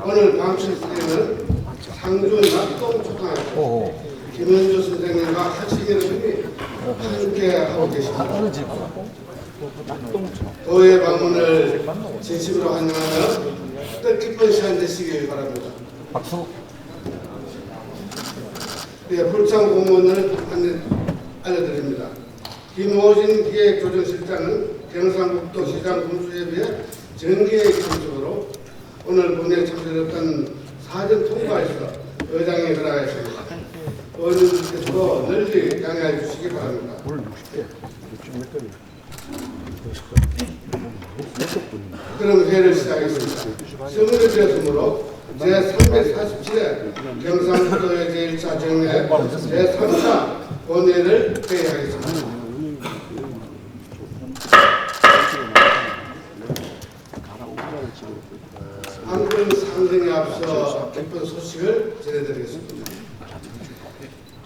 오늘 방출되는 상주 낙동초등학교 김현주 선생님과 학생 여러분이 함께 하고 계십니다. 도의 방문을 진심으로 환영하며 뜻깊은 시간 되시길 바랍니다. 박수. 네, 불참 공문을 알려드립니다. 김호진 기획조정실장은 경상북도시장 군수협의회 정기회의 참석으로 오늘 본회의 참석했던 사전 통과에서 의장에 들어가겠습니다. 의원님께서도 널리 양해해 주시기 바랍니다. 그럼 회의를 시작하겠습니다. 성의를 드렸으므로 제347회 경상북도의 제1차 정례 제3차 본회의를 회의하겠습니다. 한분 상정에 앞서 기쁜 소식을 전해드리겠습니다.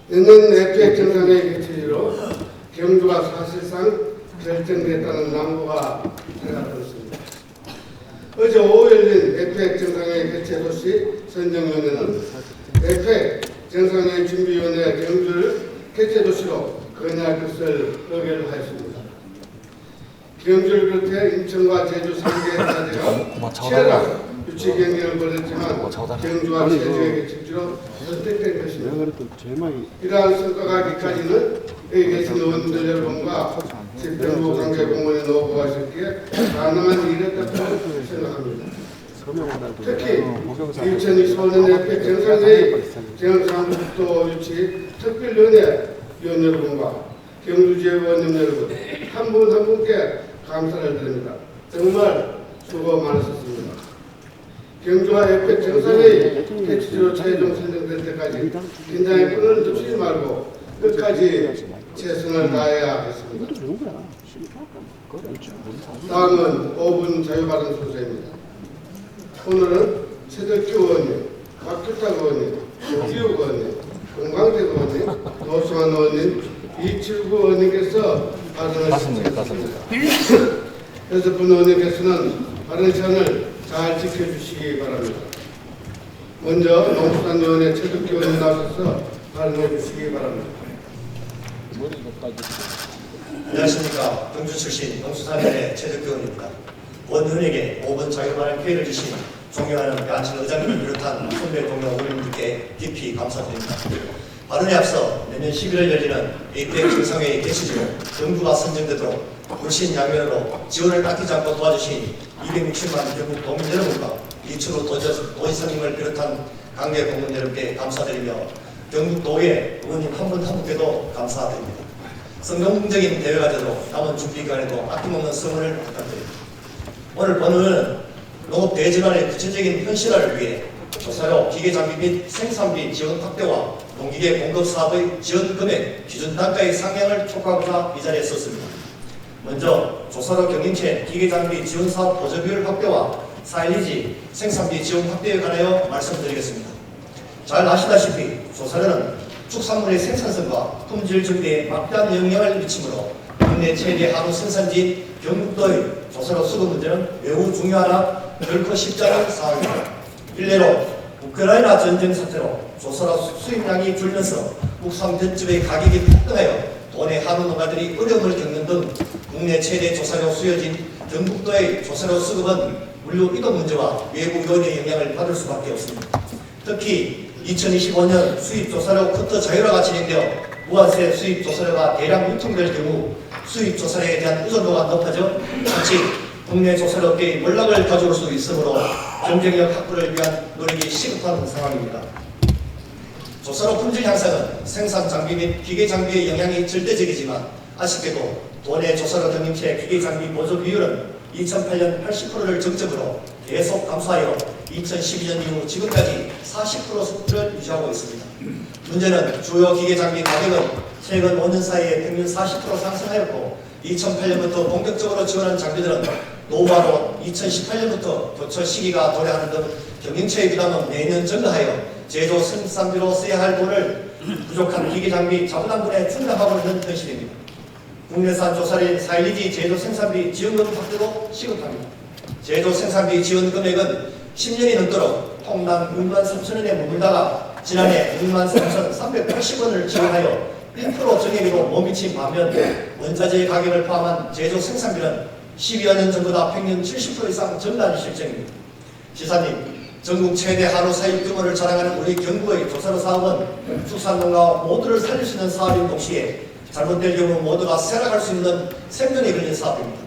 내년 FA 정상회의 개최로 경주가 사실상 결정됐다는 낭보가 들어갔습니다. 어제 오후 열린 FA 정상회의 개최 도시 선정위원회는 FA 정상회의 준비위원회 경주를 개최 도시로 건의할 것을 의결하였습니다. 경주를 비롯해 인천과 제주 3개 해사제가 치열한 유치 경쟁을 벌였지만 경주와 제주의 개척지로 선택된 것입니다. 이러한 성과가 기까지는 여기 계신 의원들 여러분과 집행부 관계공원에 노고가 있었기에 가능한 일이었다고 생각합니다. 특히 2025년 FA 정상회의 경상북도 유치 특별위원회 위원 여러분과 경주지회 의원님 여러분 한 분 한 분께 감사를 드립니다. 정말 수고 많으셨습니다. 경주와 FA 정상회의 개최지로 최종 선정될 때까지 긴장의 끈을 놓치지 말고 끝까지 최선을 다해야 하겠습니다. 다음은 5분 자유발언 순서입니다. 오늘은 최덕규 의원님, 박규탁 의원님, 조기욱 의원님, 공광대 의원님, 노승환 의원님, 이칠구 의원님께서 발언을 하십니다. 6분 의원님께서는 발언 시간을 잘 지켜주시기 바랍니다. 먼저 농수산위원회 최덕규 의원님 나서서 발언해 주시기 바랍니다. 안녕하십니까. 경주 출신 농수산위원회 최덕규 의원입니다. 원의원에게 5분 자유발언 기회를 주신 존경하는 안철 의장님을 비롯한 선배 동료 의원님들께 깊이 감사드립니다. 발언에 앞서 내년 11월 열리는 APEC 정상회의 개최지로 경주가 선정되도록 불신 양면으로 지원을 아끼지 않고 도와주신 260만 경북 도민 여러분과 이철우 도지사님을 비롯한 관계 공무원 여러분께 감사드리며 경북도의 의원님 한 분 한 분께도 감사드립니다. 성공적인 대회가 되도록 남은 준비 기간에도 아낌없는 성원을 부탁드립니다. 오늘 본회의는 농업 대전환의 구체적인 현실화를 위해 조사료, 기계장비 및 생산비 지원 확대와 농기계 공급 사업의 지원 금액, 기준 단가의 상향을 촉구하고자 이 자리에 섰습니다. 먼저 조사료 경영체 기계장비 지원 사업 보조비율 확대와 사일리지 생산비 지원 확대에 관하여 말씀드리겠습니다. 잘 아시다시피 조사료는 축산물의 생산성과 품질 증대에 막대한 영향을 미치므로 국내 최대 한우 생산지인 경북도의 조사료 수급 문제는 매우 중요하나 결코 쉽지 않은 상황입니다. 일례로 우크라이나 전쟁 사태로 조사료 수입량이 줄면서 국산 볏집의 가격이 폭등하여 도내 한우 농가들이 어려움을 겪는 등 국내 최대 조사료 수요지인 경북도의 조사료 수급은 물류 이동 문제와 외부 요인의 영향을 받을 수밖에 없습니다. 특히 2025년 수입 조사료 쿼터 자율화가 진행되어 무한세 수입 조사료가 대량 유통될 경우 수입 조사료에 대한 의존도가 높아져 자칫 국내 조사료 업계의 몰락을 가져올 수 있으므로 경쟁력 확보를 위한 노력이 시급한 상황입니다. 조사료 품질 향상은 생산 장비 및 기계 장비의 영향이 절대적이지만 아쉽게도 도내 조사료 경영체 기계 장비 보조 비율은 2008년 80%를 정점으로 계속 감소하여 2012년 이후 지금까지 40%를 유지하고 있습니다. 문제는 주요 기계 장비 가격은 최근 5년 사이에 평균 40% 상승하였고 2008년부터 본격적으로 지원한 장비들은 노후화로 2018년부터 교체 시기가 도래하는 등 경영체의 부담은 매년 증가하여 제조 생산비로 써야 할 돈을 부족한 기계 장비 자부담분에 충당하고 있는 현실입니다. 국내산 조사린 사일리지 제조 생산비 지원금 확대도 시급합니다. 제조 생산비 지원 금액은 10년이 넘도록 통당 6만 3천원에 머물다가 지난해 6만 3,380원을 지원하여 1% 정액으로 못 미친 반면 원자재 가격을 포함한 제조 생산비는 10여 년 전보다 평균 70% 이상 증가한 실정입니다. 지사님, 전국 최대 한우 사육 규모를 자랑하는 우리 경북의 조사로 사업은 축산농가 모두를 살릴 수 있는 사업인 동시에 잘못될 경우 모두가 쇠락할 수 있는 생존이 걸린 사업입니다.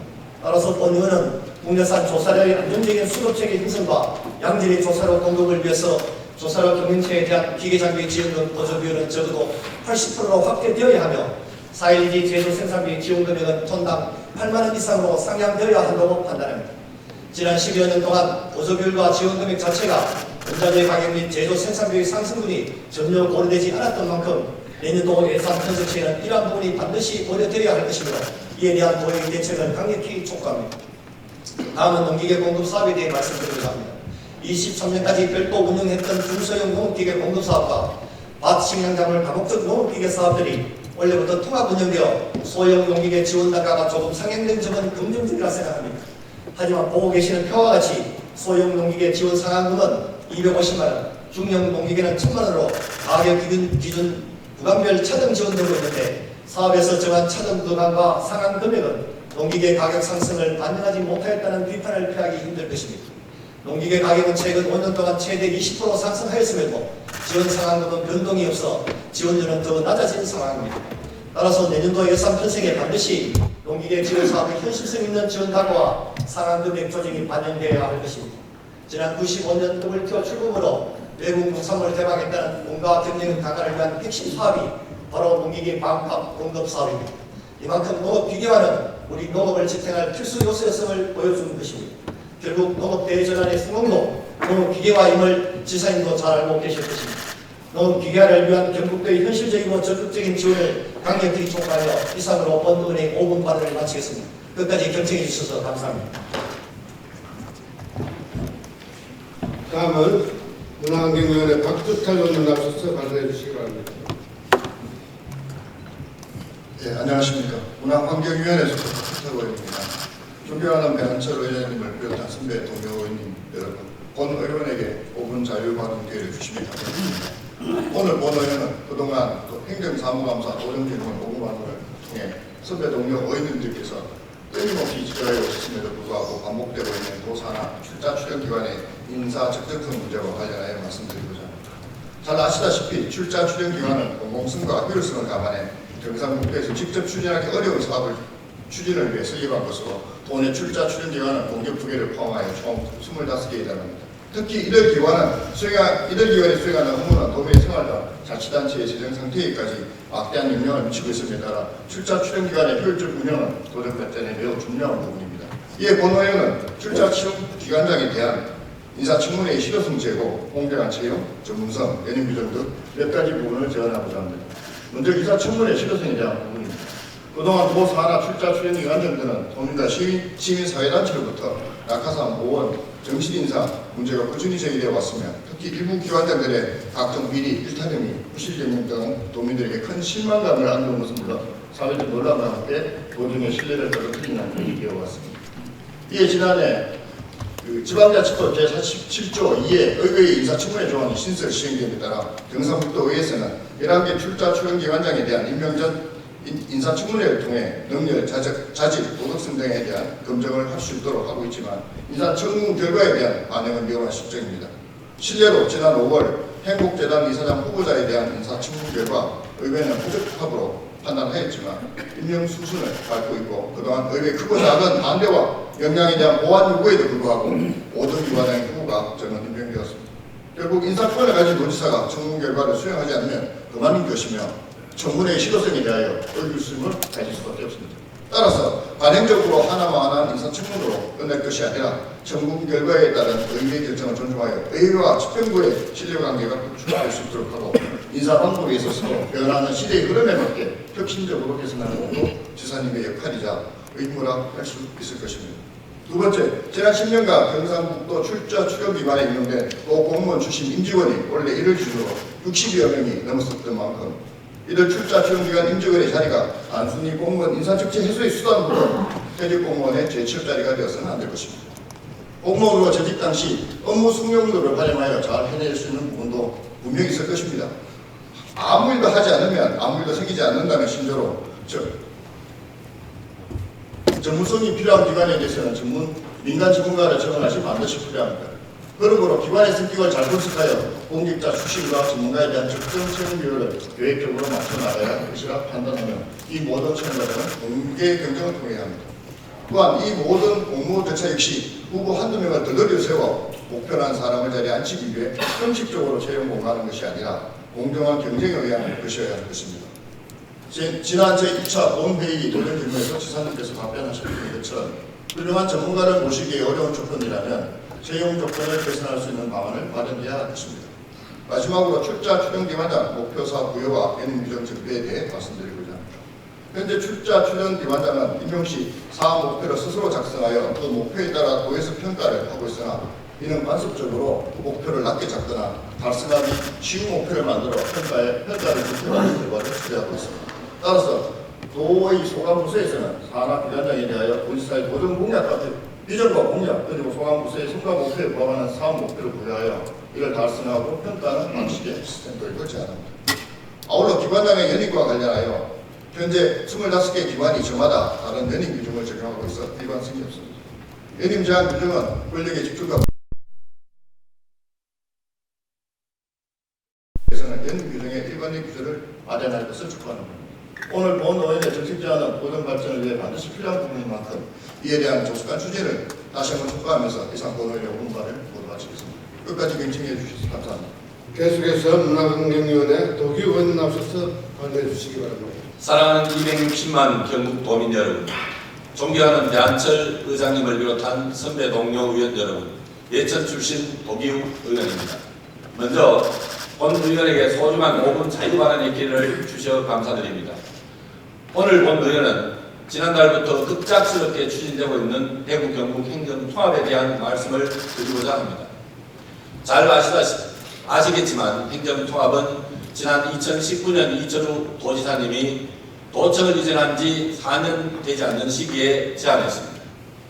따라서 본 의원은 국내산 조사료의 안정적인 수급체계 형성과 양질의 조사료 공급을 위해서 조사료 경영체에 대한 기계장비 지원금 보조 비율은 적어도 80%로 확대되어야 하며 4.12 제조 생산비 지원 금액은 톤당 8만원 이상으로 상향되어야 한다고 판단합니다. 지난 10여 년 동안 보조 비율과 지원 금액 자체가 원자재 가격 및 제조 생산비의 상승분이 전혀 고려되지 않았던 만큼 내년도 예산 편성 시에는 이러한 부분이 반드시 고려되어야 할 것이며 이에 대한 도의 대책을 강력히 촉구합니다. 다음은 농기계 공급 사업에 대해 말씀드리고자 합니다. 23년까지 별도 운영했던 중소형 농업기계 공급 사업과 밭 식량작물 다목적 농업기계 사업들이 원래부터 통합 운영되어 소형 농기계 지원 단가가 조금 상향된 점은 긍정적이라 생각합니다. 하지만 보고 계시는 표와 같이 소형 농기계 지원 상한금은 250만원, 중형 농기계는 1000만원으로 가격 기준 구간별 차등 지원되고 있는데 사업에서 정한 차등 구간과 상한 금액은 농기계 가격 상승을 반영하지 못하였다는 비판을 피하기 힘들 것입니다. 농기계 가격은 최근 5년 동안 최대 20% 상승하였음에도 지원 상한금은 변동이 없어 지원료는 더 낮아진 상황입니다. 따라서 내년도 예산 편성에 반드시 농기계 지원 사업의 현실성 있는 지원 다고와 상한금액 조정이 반영되어야 할 것입니다. 지난 95년 WTO 출범으로 외국 농산물 대박했다는 농가 경영 강화를 위한 핵심 사업이 바로 농기계 반값 공급 사업입니다. 이만큼 농업 기계화는 우리 농업을 지탱할 필수 요소성을 보여주는 것입니다. 결국 농업 대전환의 성공도 농업 기계화임을 지사님도 잘 알고 계실 것입니다. 농업 기계화를 위한 경북도의 현실적이고 적극적인 지원을 강력히 촉구하여 이상으로 본의원의 5분 발언을 마치겠습니다. 끝까지 경청해 주셔서 감사합니다. 다음은 문화환경위원회 박주탈 의원 나서서 발언해 주시기 바랍니다. 네, 안녕하십니까. 문화환경위원회에서 박주탈 의원입니다. 존경하는 배한철 의원님을 비롯한 선배 동료 의원님 여러분, 본 의원에게 5분 자유 발언 기회를 주시면 감사드립니다. 오늘 본 의원은 그동안 행정사무감사 도정진흥원 5분 발언을 통해 선배 동료 의원님들께서 끊임없이 지적해 오셨음에도 불구하고 반복되고 있는 도사나 출자 출연 기관의 인사 적정성 문제와 관련하여 말씀드리고자 합니다. 잘 아시다시피 출자 출연 기관은 공공성과 효율성을 감안해 경상북도에서 직접 추진하기 어려운 사업을 추진을 위해 설립한 것으로 도내 출자 출연 기관은 공격 2개를 포함하여 총 25개에 해당합니다. 특히 이들 기관이 수행하는 업무는 도민의 생활과 자치단체의 재정 상태에까지 막대한 영향을 미치고 있음에 따라 출자 출연 기관의 효율적 운영은 도정 발전에 매우 중요한 부분입니다. 이에 본 의원은 출자 출연 기관장에 대한 인사청문회의 실효성 제고, 공정한 채용, 전문성, 연임 규정 등 몇 가지 부분을 제안하고자 합니다. 먼저 인사청문회 실효성에 대한 부분입니다. 그동안 도 산하 출자 출연 기관장 등은 도민과 시민사회단체로부터 낙하산, 보원, 정신인사 문제가 꾸준히 제기되어 왔으며 특히 일부 기관장들의 각종 비리, 일탈행위, 부실경영 등 도민들에게 큰 실망감을 안겨온 것은 물론 사회적 논란과 함께 도정의 신뢰를 떨어뜨리는 일이 되어왔습니다. 이에 지난해 지방자치법 제47조 2의 의회의 인사청문회 조항이 신설 시행됨에 따라 경상북도의회에서는 11개 출자 출연기관장에 대한 임명 전 인사청문회를 통해 능력, 자질, 도덕성 등에 대한 검증을 할 수 있도록 하고 있지만 인사청문 결과에 대한 반영은 미흡한 실정입니다. 실례로 지난 5월 행복재단 이사장 후보자에 대한 인사청문 결과 의회는 부적합으로 판단하였지만 임명 수순을 밟고 있고 그동안 의회 크고 작은 반대와 역량에 대한 보완 요구에도 불구하고 5등 기관장의 후보가 저는 임명되었습니다. 결국 인사권을 가진 도지사가 청문 결과를 수행하지 않으면 그만인 것이며 청문회의 실효성에 대하여 의구심을 가질 수밖에 없습니다. 따라서 관행적으로 하나만한 인사청문으로 끝낼 것이 아니라 청문 결과에 따른 의회의 결정을 존중하여 의회와 집행부의 신뢰관계가 구축될 수 있도록 하고 인사 방법에 있어서도 변화하는 시대의 흐름에 맞게 혁신적으로 개선하는 것도 지사님의 역할이자 의무라 할 수 있을 것입니다. 두 번째, 지난 10년간 경상북도 출자 출연기관에 임명된 또 공무원 출신 임직원이 원래 1월 기준으로 60여 명이 넘었었던 만큼 이들 출자 출연기관 임직원의 자리가 단순히 공무원 인사적체 해소의 수단으로 퇴직 공무원의 제7자리가 되어서는 안 될 것입니다. 공무원으로 재직 당시 업무 숙명도를 활용하여 잘 해낼 수 있는 부분도 분명히 있을 것입니다. 아무 일도 하지 않으면 아무 일도 생기지 않는다는 심조로 전문성이 필요한 기관에 대해서는 민간 전문가를 정원하시 반드시 필요합니다. 그러므로 기관의 성격을 잘 분석하여 공직자 출신과 전문가에 대한 적정 채용 비율을 계획적으로 맞춰 나가야 할 것이라 판단하면 이 모든 청구자들은 공개 경쟁을 통해야 합니다. 또한 이 모든 공무 절차 역시 후보 한두 명을 덜덜이 세워 목표한 사람을 자리에 앉히기 위해 형식적으로 채용 공고하는 것이 아니라 공정한 경쟁에 의한 것이어야 할 것입니다. 지난 제2차 본회의 도전 질문에서 지사님께서 답변하셨던 것처럼 훌륭한 전문가를 모시기에 어려운 조건이라면 채용 조건을 개선할 수 있는 방안을 마련해야 할 것입니다. 마지막으로 출자 추정 기관장 목표사 부여와 예능 규정 정비에 대해 말씀드리고자 합니다. 현재 출자 추정 기관장은 임용 시 사업 목표를 스스로 작성하여 그 목표에 따라 도에서 평가를 하고 있으나 이는 관습적으로 목표를 낮게 잡거나 달성하기 쉬운 목표를 만들어 평가를 불편하는 결과를 초래하고 있습니다. 따라서 도의 소관부서에서는 산하 기관장에 대하여 본지사의 도전 공약 같은 비전과 공약 그리고 소관부서의 성과 목표에 포함하는 사업 목표를 부여하여 이를 달성하고 평가하는 방식의 시스템을 제안합니다. 아울러 기관장의 연임과 관련하여 현재 25개 기관이 저마다 다른 연임 규정을 적용하고 있어 일관성이 없습니다. 연임 제한 규정은 권력의 집중과 에서는 연임 규정의 일관된 규정을 마련할 것을 촉구합니다. 오늘 본 의원의 정책 제안은 고등 발전을 위해 반드시 필요한 부분인 만큼 이에 대한 조속한 추진을 다시 한번 촉구하면서 이상 본 의원의 오분발을 모두 마치겠습니다. 끝까지 경청해 주셔서 감사합니다. 계속해서 문화환경위원회 도기 의원 나오셔서 발언해 주시기 바랍니다. 사랑하는 260만 경북 도민 여러분, 존경하는 배한철 의장님을 비롯한 선배 동료 의원 여러분, 예천 출신 도기욱 의원입니다. 먼저 본 의원에게 소중한 5분 자유 발언의 기회를 주셔 감사드립니다. 오늘 본 의원은 지난달부터 급작스럽게 추진되고 있는 대구 경북 행정 통합에 대한 말씀을 드리고자 합니다. 잘 아시겠지만 행정 통합은 지난 2019년 이철우 도지사님이 도청을 이전한 지 4년 되지 않는 시기에 제안했습니다.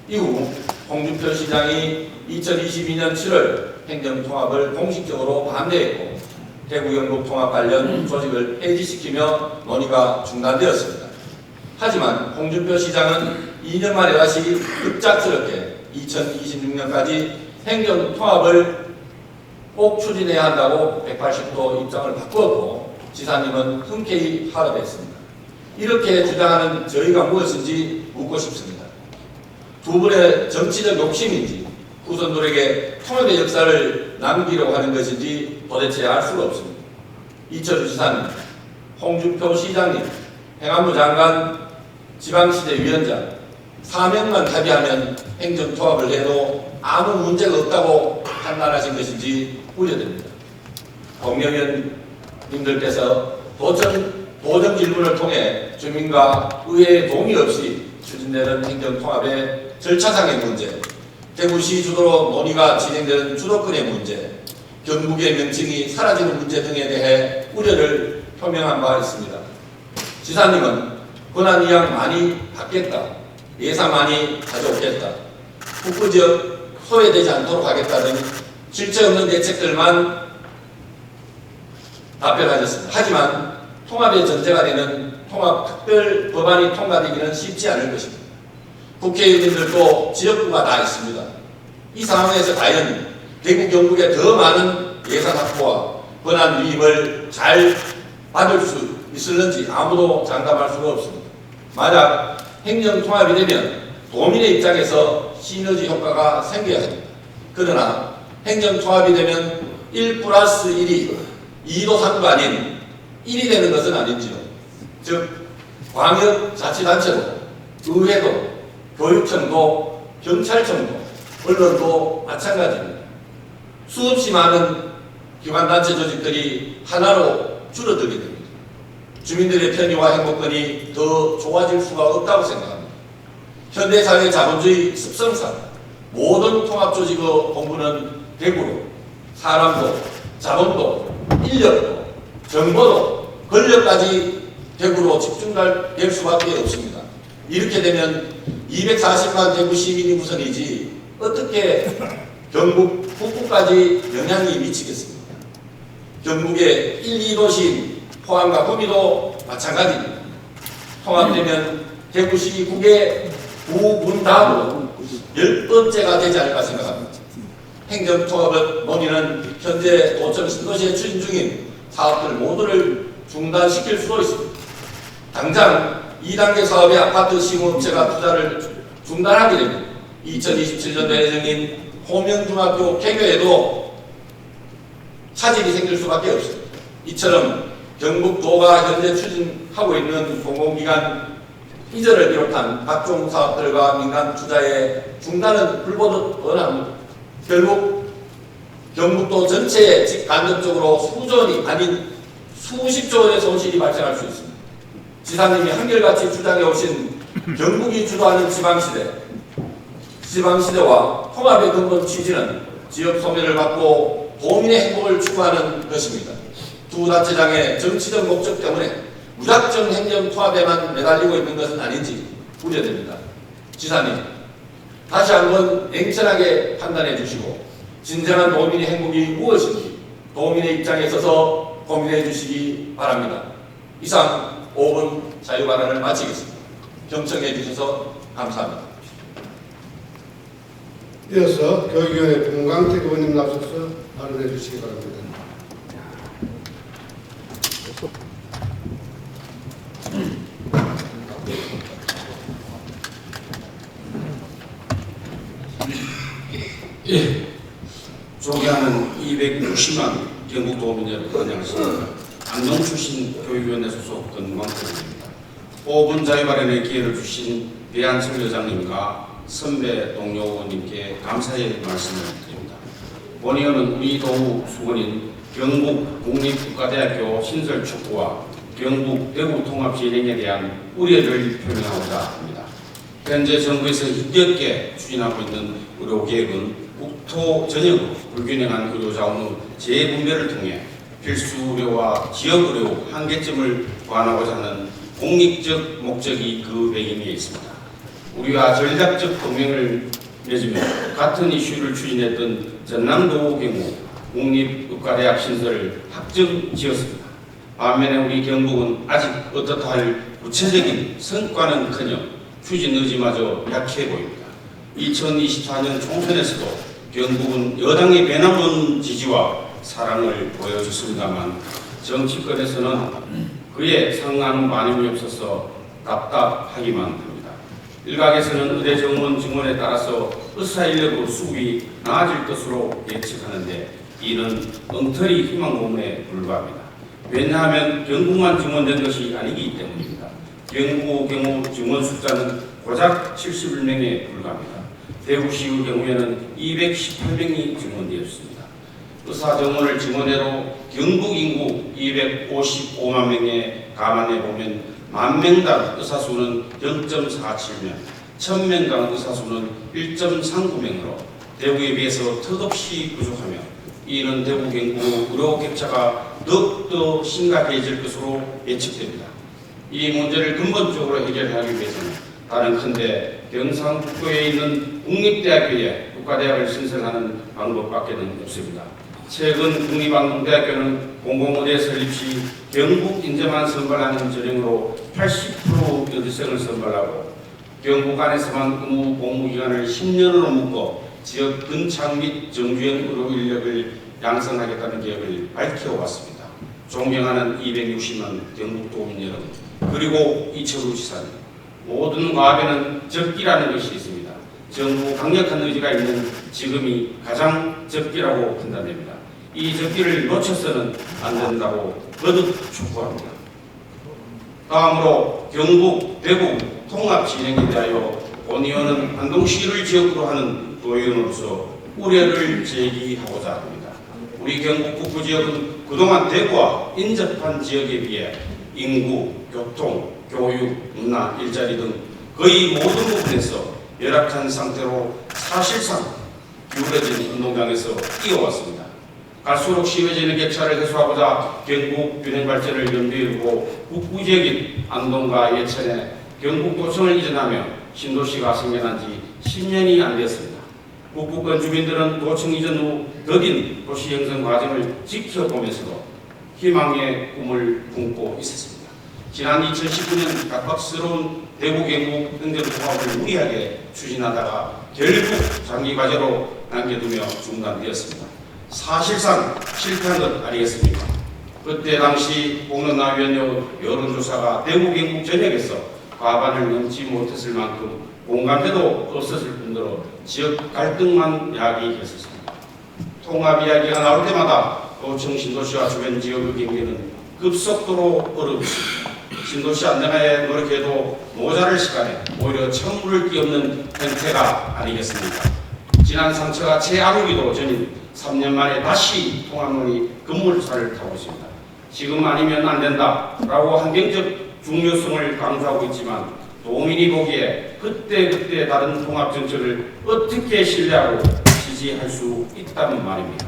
이후 홍준표 시장이 2022년 7월 행정 통합을 공식적으로 반대했고 대구 경북 통합 관련 조직을 폐지시키며 논의가 중단되었습니다. 하지만 홍준표 시장은 2년 만에 다시 급작스럽게 2026년까지 행정 통합을 꼭 추진해야 한다고 180도 입장을 바꾸었고 지사님은 흔쾌히 하락했습니다. 이렇게 주장하는 저희가 무엇인지 묻고 싶습니다. 두 분의 정치적 욕심인지 후손들에게 통합의 역사를 남기려고 하는 것인지 도대체 알 수가 없습니다. 이철우 지사님, 홍준표 시장님, 행안부 장관, 지방시대위원장 4명만 합의하면 행정통합을 해도 아무 문제가 없다고 판단하신 것인지 우려됩니다. 공명위원님들께서 도정 질문을 통해 주민과 의회의 동의 없이 추진되는 행정통합의 절차상의 문제, 대구시 주도로 논의가 진행되는 주도권의 문제, 경북의 명칭이 사라지는 문제 등에 대해 우려를 표명한 바 있습니다. 지사님은 권한 이양 많이 받겠다, 예산 많이 가져오겠다, 북부지역 소외되지 않도록 하겠다 등 실체 없는 대책들만 답변하셨습니다. 하지만 통합의 전제가 되는 통합특별 법안이 통과되기는 쉽지 않을 것입니다. 국회의원님들도 지역구가 다 있습니다. 이 상황에서 과연 대구 경북에 더 많은 예산 확보와 권한 유입을 잘 받을 수 있을는지 아무도 장담할 수가 없습니다. 만약 행정통합이 되면 도민의 입장에서 시너지 효과가 생겨야 합니다. 그러나 행정통합이 되면 1+1이 2도 3도 아닌 1이 되는 것은 아닌지요. 즉 광역자치단체도, 의회도, 교육청도, 경찰청도, 언론도 마찬가지입니다. 수없이 많은 기관단체 조직들이 하나로 줄어들게 됩니다. 주민들의 편의와 행복권이 더 좋아질 수가 없다고 생각합니다. 현대사회 자본주의 습성상 모든 통합조직의 본부는 대구로 사람도, 자본도, 인력도, 정보도, 권력까지 대구로 집중될 수밖에 없습니다. 이렇게 되면 240만 대구 시민이 우선이지 어떻게 경북 북부까지 영향이 미치겠습니까? 경북의 1, 2도시 포항과 구미도 마찬가지입니다. 통합되면 대구시국의 구군 다음으로 10번째가 되지 않을까 생각합니다. 행정통합을 논의는 현재 도청 신도시에 추진 중인 사업들 모두를 중단시킬 수도 있습니다. 당장 2단계 사업의 아파트 시공업체가 투자를 중단하게 됩니다. 2027년도 예정인 호명중학교 개교에도 차질이 생길 수밖에 없습니다. 이처럼 경북도가 현재 추진하고 있는 공공기관 이전을 비롯한 각종 사업들과 민간 투자의 중단은 불보듯합니다. 결국 경북도 전체에 직간접적으로 수조원이 아닌 수십조 원의 손실이 발생할 수 있습니다. 지사님이 한결같이 주장해 오신 경북이 주도하는 지방시대와 통합의 근본 취지는 지역 소멸을 막고 도민의 행복을 추구하는 것입니다. 두 단체장의 정치적 목적 때문에 무작정 행정 통합에만 매달리고 있는 것은 아닌지 우려됩니다. 지사님, 다시 한번 냉철하게 판단해 주시고 진정한 도민의 행복이 무엇인지 도민의 입장에 서서 고민해 주시기 바랍니다. 이상 5분 자유발언을 마치겠습니다. 경청해 주셔서 감사합니다. 이어서 교육위원회 봉광택 의원님 나서서 발언해 주시기 바랍니다. 예, 존경하는 260만 경북도민 여러분 안녕하십니까. 안동 출신 교육위원회 소속 권광택입니다. 5분 자유발언의 기회를 주신 배한철 의장님과 선배 동료 의원님께 감사의 말씀을 드립니다. 본의원은 우리 도우 수건인 경북 국립국가대학교 신설 촉구와 경북 대구 통합 진행에 대한 우려를 표명하고자 합니다. 현재 정부에서 힘겹게 추진하고 있는 의료 계획은 국토 전역으로 불균형한 의료 자원의 재분배를 통해 필수 의료와 지역 의료 한계점을 보완하고자 하는 공익적 목적이 그 배경에 있습니다. 우리와 전략적 동맹을 맺으며 같은 이슈를 추진했던 전남도 경우 국립의과대학 신설을 확정지었습니다. 반면에 우리 경북은 아직 어떻다 할 구체적인 성과는커녕 추진 의지마저 약해 보입니다. 2024년 총선에서도 경북은 여당의 변함없는 지지와 사랑을 보여줬습니다만 정치권에서는 그에 상응하는 반응이 없어서 답답하기만 합니다. 일각에서는 의대 정원 증원에 따라서 의사 인력 수급이 나아질 것으로 예측하는데 이는 엉터리 희망 고문에 불과합니다. 왜냐하면 경북만 증원된 것이 아니기 때문입니다. 경북의 경우 증원 숫자는 고작 71명에 불과합니다. 대구시의 경우에는 218명이 증원되었습니다. 의사 정원을 증원해도 경북 인구 255만 명에 감안해 보면 만명당 의사 수는 0.47명, 1000명당 의사 수는 1.39명으로 대구에 비해서 턱없이 부족하며 이는 대구 경북 의료 격차가 더욱더 심각해질 것으로 예측됩니다. 이 문제를 근본적으로 해결하기 위해서는 다른컨대 경상북도에 있는 국립대학교에 국가대학을 신설하는 방법밖에는 없습니다. 최근 국립안동대학교는 공공의대 설립 시 경북 인재만 선발하는 전형으로 80% 여대생을 선발하고 경북 안에서만 의무 공무기간을 10년으로 묶어 지역 근창 및 정주행 의료 인력을 양성하겠다는 계획을 밝혀왔습니다. 존경하는 260만 경북도민 여러분, 그리고 이철우 지사님, 모든 과업에는 적기라는 것이 있습니다. 정부 강력한 의지가 있는 지금이 가장 적기라고 판단됩니다. 이 적기를 놓쳐서는 안 된다고 거듭 촉구합니다. 다음으로 경북, 대구 통합 진행에 대하여 본의원은 안동시를 지역으로 하는 도의원으로서 우려를 제기하고자 합니다. 우리 경북 북부 지역은 그동안 대구와 인접한 지역에 비해 인구, 교통, 교육, 문화, 일자리 등 거의 모든 부분에서 열악한 상태로 사실상 기울어진 운동장에서 이어왔습니다. 갈수록 심해지는 격차를 해소하고자 경북 균형 발전을 염두에 두고 북부 지역인 안동과 예천에 경북도청을 이전하며 신도시가 생겨난 지 10년이 안 되었습니다. 북부권 주민들은 도청 이전 후 더딘 도시 형성 과정을 지켜보면서도 희망의 꿈을 품고 있었습니다. 지난 2019년 갑박스러운 대구 경북 행정통합을 무리하게 추진하다가 결국 장기 과제로 남겨두며 중단되었습니다. 사실상 실패한 것 아니겠습니까? 그때 당시 공론화 위원회 여론조사가 대구 경북 전역에서 과반을 넘지 못했을 만큼 공감대도 없었을 뿐더러 지역 갈등만 야기했었습니다. 통합 이야기가 나올 때마다 도청 신도시와 주변 지역의 경계는 급속도로 어려웠습니다. 신도시 안정화에 노력해도 모자랄 시간에 오히려 찬물을 끼얹는 행태가 아니겠습니까? 지난 상처가 재아르기도 전인 3년 만에 다시 통합론이 급물살을 타고 있습니다. 지금 아니면 안 된다라고 환경적 중요성을 강조하고 있지만 도민이 보기에 그때 다른 통합 정책을 어떻게 신뢰하고 지지할 수 있다는 말입니다.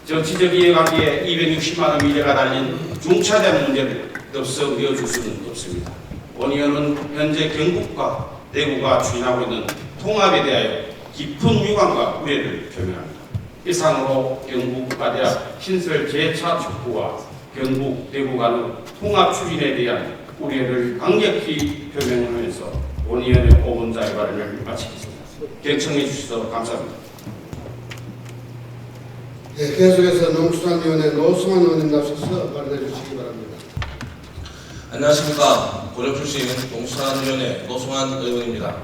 정치적 이해관계에 260만 원 미래가 달린 중차대한 문제를 덥석 내어줄 수는 없습니다. 권 의원은 현재 경북과 대구가 추진하고 있는 통합에 대하여 깊은 유감과 우려를 표명합니다. 이상으로 경북과대학 신설 재차 촉구와 경북 대구 간의 통합 추진에 대한 우려를 강력히 표명하면서 권 의원의 5분 자유 발언을 마치겠습니다. 경청해 주셔서 감사합니다. 네, 계속해서 농수산위원회 노승환 의원님 나서서 발언해 주시기 바랍니다. 안녕하십니까. 고려 출신 농수산위원회 노승환 의원입니다.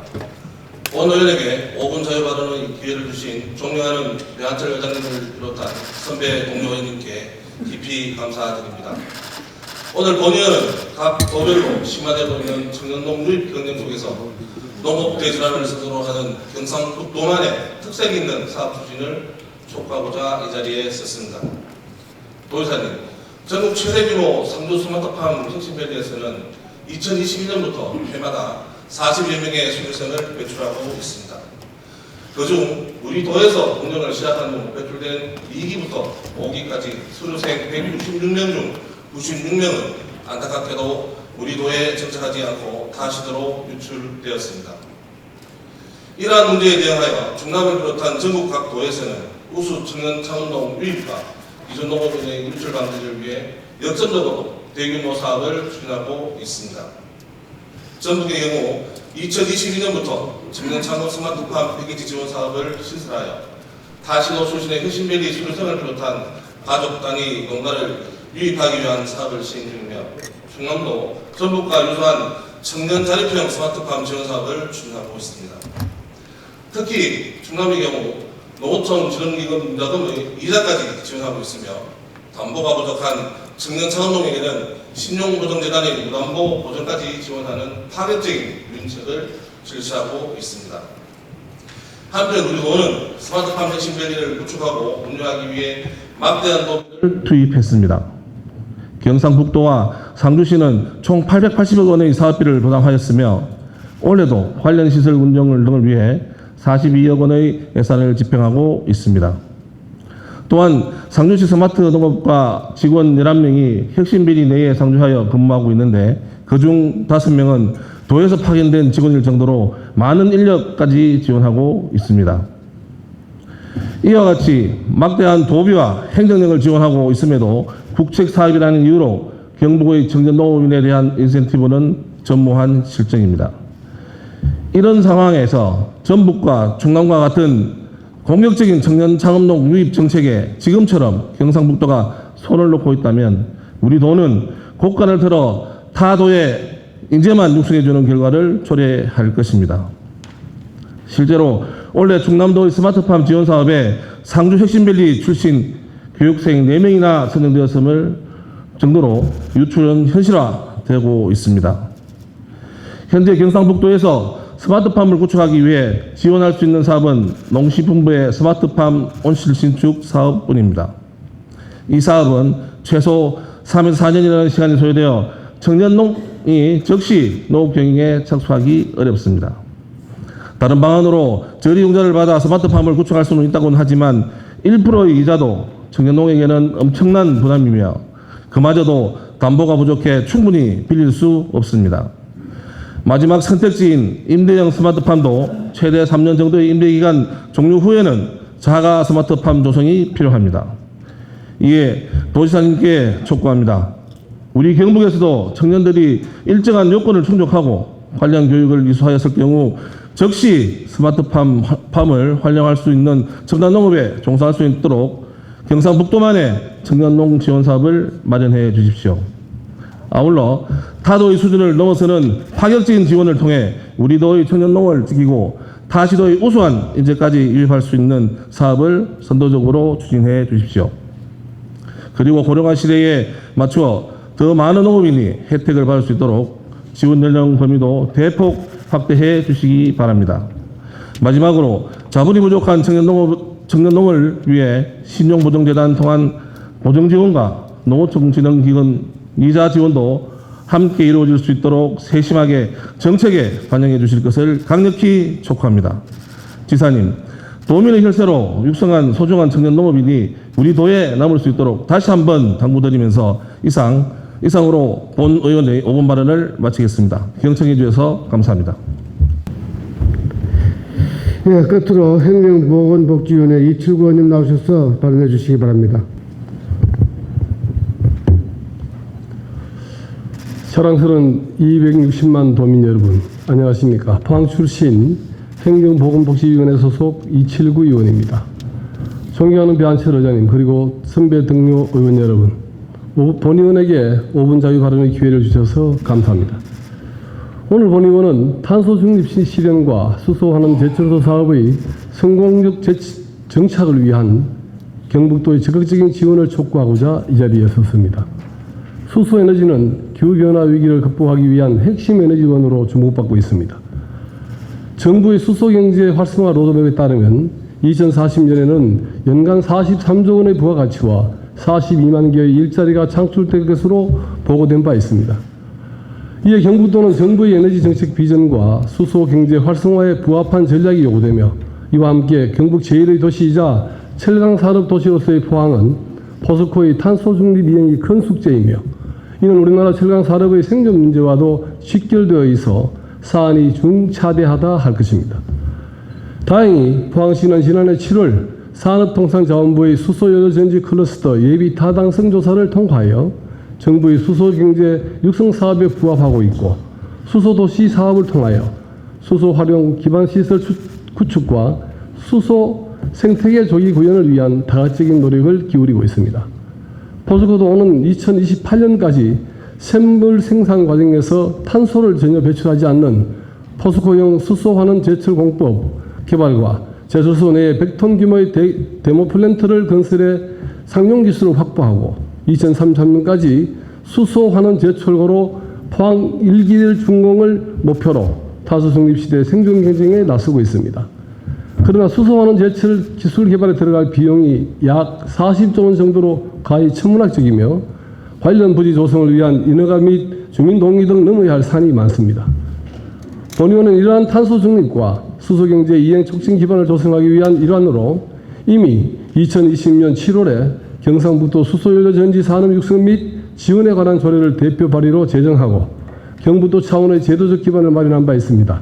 권 의원에게 5분 자유 발언의 기회를 주신 존경하는 배한철 회장님을 비롯한 선배 동료 의원님께 깊이 감사드립니다. 오늘 권 의원은 각 도별로 심화되고 있는 청년농 유입 경쟁 속에서 농업 대전환을 스스로 하는 경상북도만의 특색 있는 사업 추진을 촉구하고자 이 자리에 섰습니다. 도지사님, 전국 최대 규모 상주 스마트팜 혁신밸리에서는 2022년부터 해마다 40여 명의 수료생을 배출하고 있습니다. 그중 우리 도에서 운영을 시작한 후 배출된 2기부터 5기까지 수료생 166명 중 96명은 안타깝게도 우리 도에 정착하지 않고 타시도로 유출되었습니다. 이러한 문제에 대응하여 충남을 비롯한 전국 각 도에서는 우수 청년 창업농 유입과 기존 농업인의 유출 방지를 위해 역점적으로 대규모 사업을 추진하고 있습니다. 전북의 경우 2022년부터 청년 창업 스마트팜 패키지 지원 사업을 신설하여 타시도 출신의 혁신밸리 수료생을 비롯한 가족 단위 농가를 유입하기 위한 사업을 시행 중이며 충남도 전북과 유사한 청년 자립형 스마트팜 지원 사업을 추진하고 있습니다. 특히 충남의 경우 농어촌 지원기금 자금의 이자까지 지원하고 있으며 담보가 부족한 청년 창업농에게는 신용보정재단의 무담보 보전까지 지원하는 파격적인 윤책을 실시하고 있습니다. 한편 우리 도는 스마트팜 혁신밸리를 구축하고 운영하기 위해 막대한 돈을 투입했습니다. 경상북도와 상주시는 총 880억 원의 사업비를 부담하였으며 올해도 관련 시설 운영 등을 위해 42억 원의 예산을 집행하고 있습니다. 또한 상주시 스마트 농업과 직원 11명이 혁신비리 내에 상주하여 근무하고 있는데 그중 5명은 도에서 파견된 직원일 정도로 많은 인력까지 지원하고 있습니다. 이와 같이 막대한 도비와 행정력을 지원하고 있음에도 국책 사업이라는 이유로 경북의 청년 농업인에 대한 인센티브는 전무한 실정입니다. 이런 상황에서 전북과 충남과 같은 공격적인 청년 창업농 유입 정책에 지금처럼 경상북도가 손을 놓고 있다면 우리 도는 곳간을 틀어 타 도에 인재만 육성해주는 결과를 초래할 것입니다. 실제로 올해 충남도의 스마트팜 지원 사업에 상주 혁신밸리 출신 교육생 4명이나 선정되었음을 정도로 유출은 현실화되고 있습니다. 현재 경상북도에서 스마트팜을 구축하기 위해 지원할 수 있는 사업은 농식품부의 스마트팜 온실 신축 사업뿐입니다. 이 사업은 최소 3에서 4년이라는 시간이 소요되어 청년농이 즉시 농업 경영에 착수하기 어렵습니다. 다른 방안으로 저리융자를 받아 스마트팜을 구축할 수는 있다고는 하지만 1%의 이자도 청년농에게는 엄청난 부담이며 그마저도 담보가 부족해 충분히 빌릴 수 없습니다. 마지막 선택지인 임대형 스마트팜도 최대 3년 정도의 임대기간 종료 후에는 자가 스마트팜 조성이 필요합니다. 이에 도지사님께 촉구합니다. 우리 경북에서도 청년들이 일정한 요건을 충족하고 관련 교육을 이수하였을 경우 즉시 스마트팜을 활용할 수 있는 첨단 농업에 종사할 수 있도록 경상북도만의 청년농 지원 사업을 마련해 주십시오. 아울러 타도의 수준을 넘어서는 파격적인 지원을 통해 우리 도의 청년농을 지키고 타시도의 우수한 인재까지 유입할 수 있는 사업을 선도적으로 추진해 주십시오. 그리고 고령화 시대에 맞추어 더 많은 농업인이 혜택을 받을 수 있도록 지원 연령 범위도 대폭 확대해 주시기 바랍니다. 마지막으로 자본이 부족한 청년농을 위해 신용보증재단 통한 보증지원과 농어촌진흥기금 이자 지원도 함께 이루어질 수 있도록 세심하게 정책에 반영해 주실 것을 강력히 촉구합니다. 지사님, 도민의 혈세로 육성한 소중한 청년 농업인이 우리 도에 남을 수 있도록 다시 한번 당부드리면서 이상으로 본 의원의 5분 발언을 마치겠습니다. 경청해 주셔서 감사합니다. 예, 끝으로 행정보건복지위원회 이철구 의원님 나오셔서 발언해 주시기 바랍니다. 사랑스러운 260만 도민 여러분, 안녕하십니까. 포항 출신 행정보건복지위원회 소속 이철구 의원입니다. 존경하는 배한철 의장님, 그리고 선배 동료 의원 여러분, 본 의원에게 5분 자유 발언의 기회를 주셔서 감사합니다. 오늘 본 의원은 탄소 중립 실현과 수소환원 제철소 사업의 성공적 정착을 위한 경북도의 적극적인 지원을 촉구하고자 이 자리에 섰습니다. 수소에너지는 기후변화 위기를 극복하기 위한 핵심 에너지원으로 주목받고 있습니다. 정부의 수소경제 활성화 로드맵에 따르면 2040년에는 연간 43조 원의 부가가치와 42만 개의 일자리가 창출될 것으로 보고된 바 있습니다. 이에 경북도는 정부의 에너지 정책 비전과 수소 경제 활성화에 부합한 전략이 요구되며 이와 함께 경북 제1의 도시이자 철강 산업 도시로서의 포항은 포스코의 탄소 중립 이행이 큰 숙제이며 이는 우리나라 철강 산업의 생존 문제와도 직결되어 있어 사안이 중차대하다 할 것입니다. 다행히 포항시는 지난해 7월 산업통상자원부의 수소연료전지 클러스터 예비 타당성 조사를 통과하여 정부의 수소경제 육성 사업에 부합하고 있고 수소도시 사업을 통하여 수소 활용 기반시설 구축과 수소 생태계 조기 구현을 위한 다각적인 노력을 기울이고 있습니다. 포스코도 오는 2028년까지 샘물 생산 과정에서 탄소를 전혀 배출하지 않는 포스코형 수소환원 제철 공법 개발과 제철소 내에 100톤 규모의 데모 플랜트를 건설해 상용 기술을 확보하고 2033년까지 수소 환원 제철고로 포항 1기를 준공을 목표로 탄소 중립 시대 생존 경쟁에 나서고 있습니다. 그러나 수소 환원 제철 기술 개발에 들어갈 비용이 약 40조 원 정도로 가히 천문학적이며 관련 부지 조성을 위한 인허가 및 주민 동의 등 넘어야 할 산이 많습니다. 본 의원은 이러한 탄소 중립과 수소경제 이행 촉진 기반을 조성하기 위한 일환으로 이미 2020년 7월에 경상북도 수소연료 전지 산업 육성 및 지원에 관한 조례를 대표 발의로 제정하고 경북도 차원의 제도적 기반을 마련한 바 있습니다.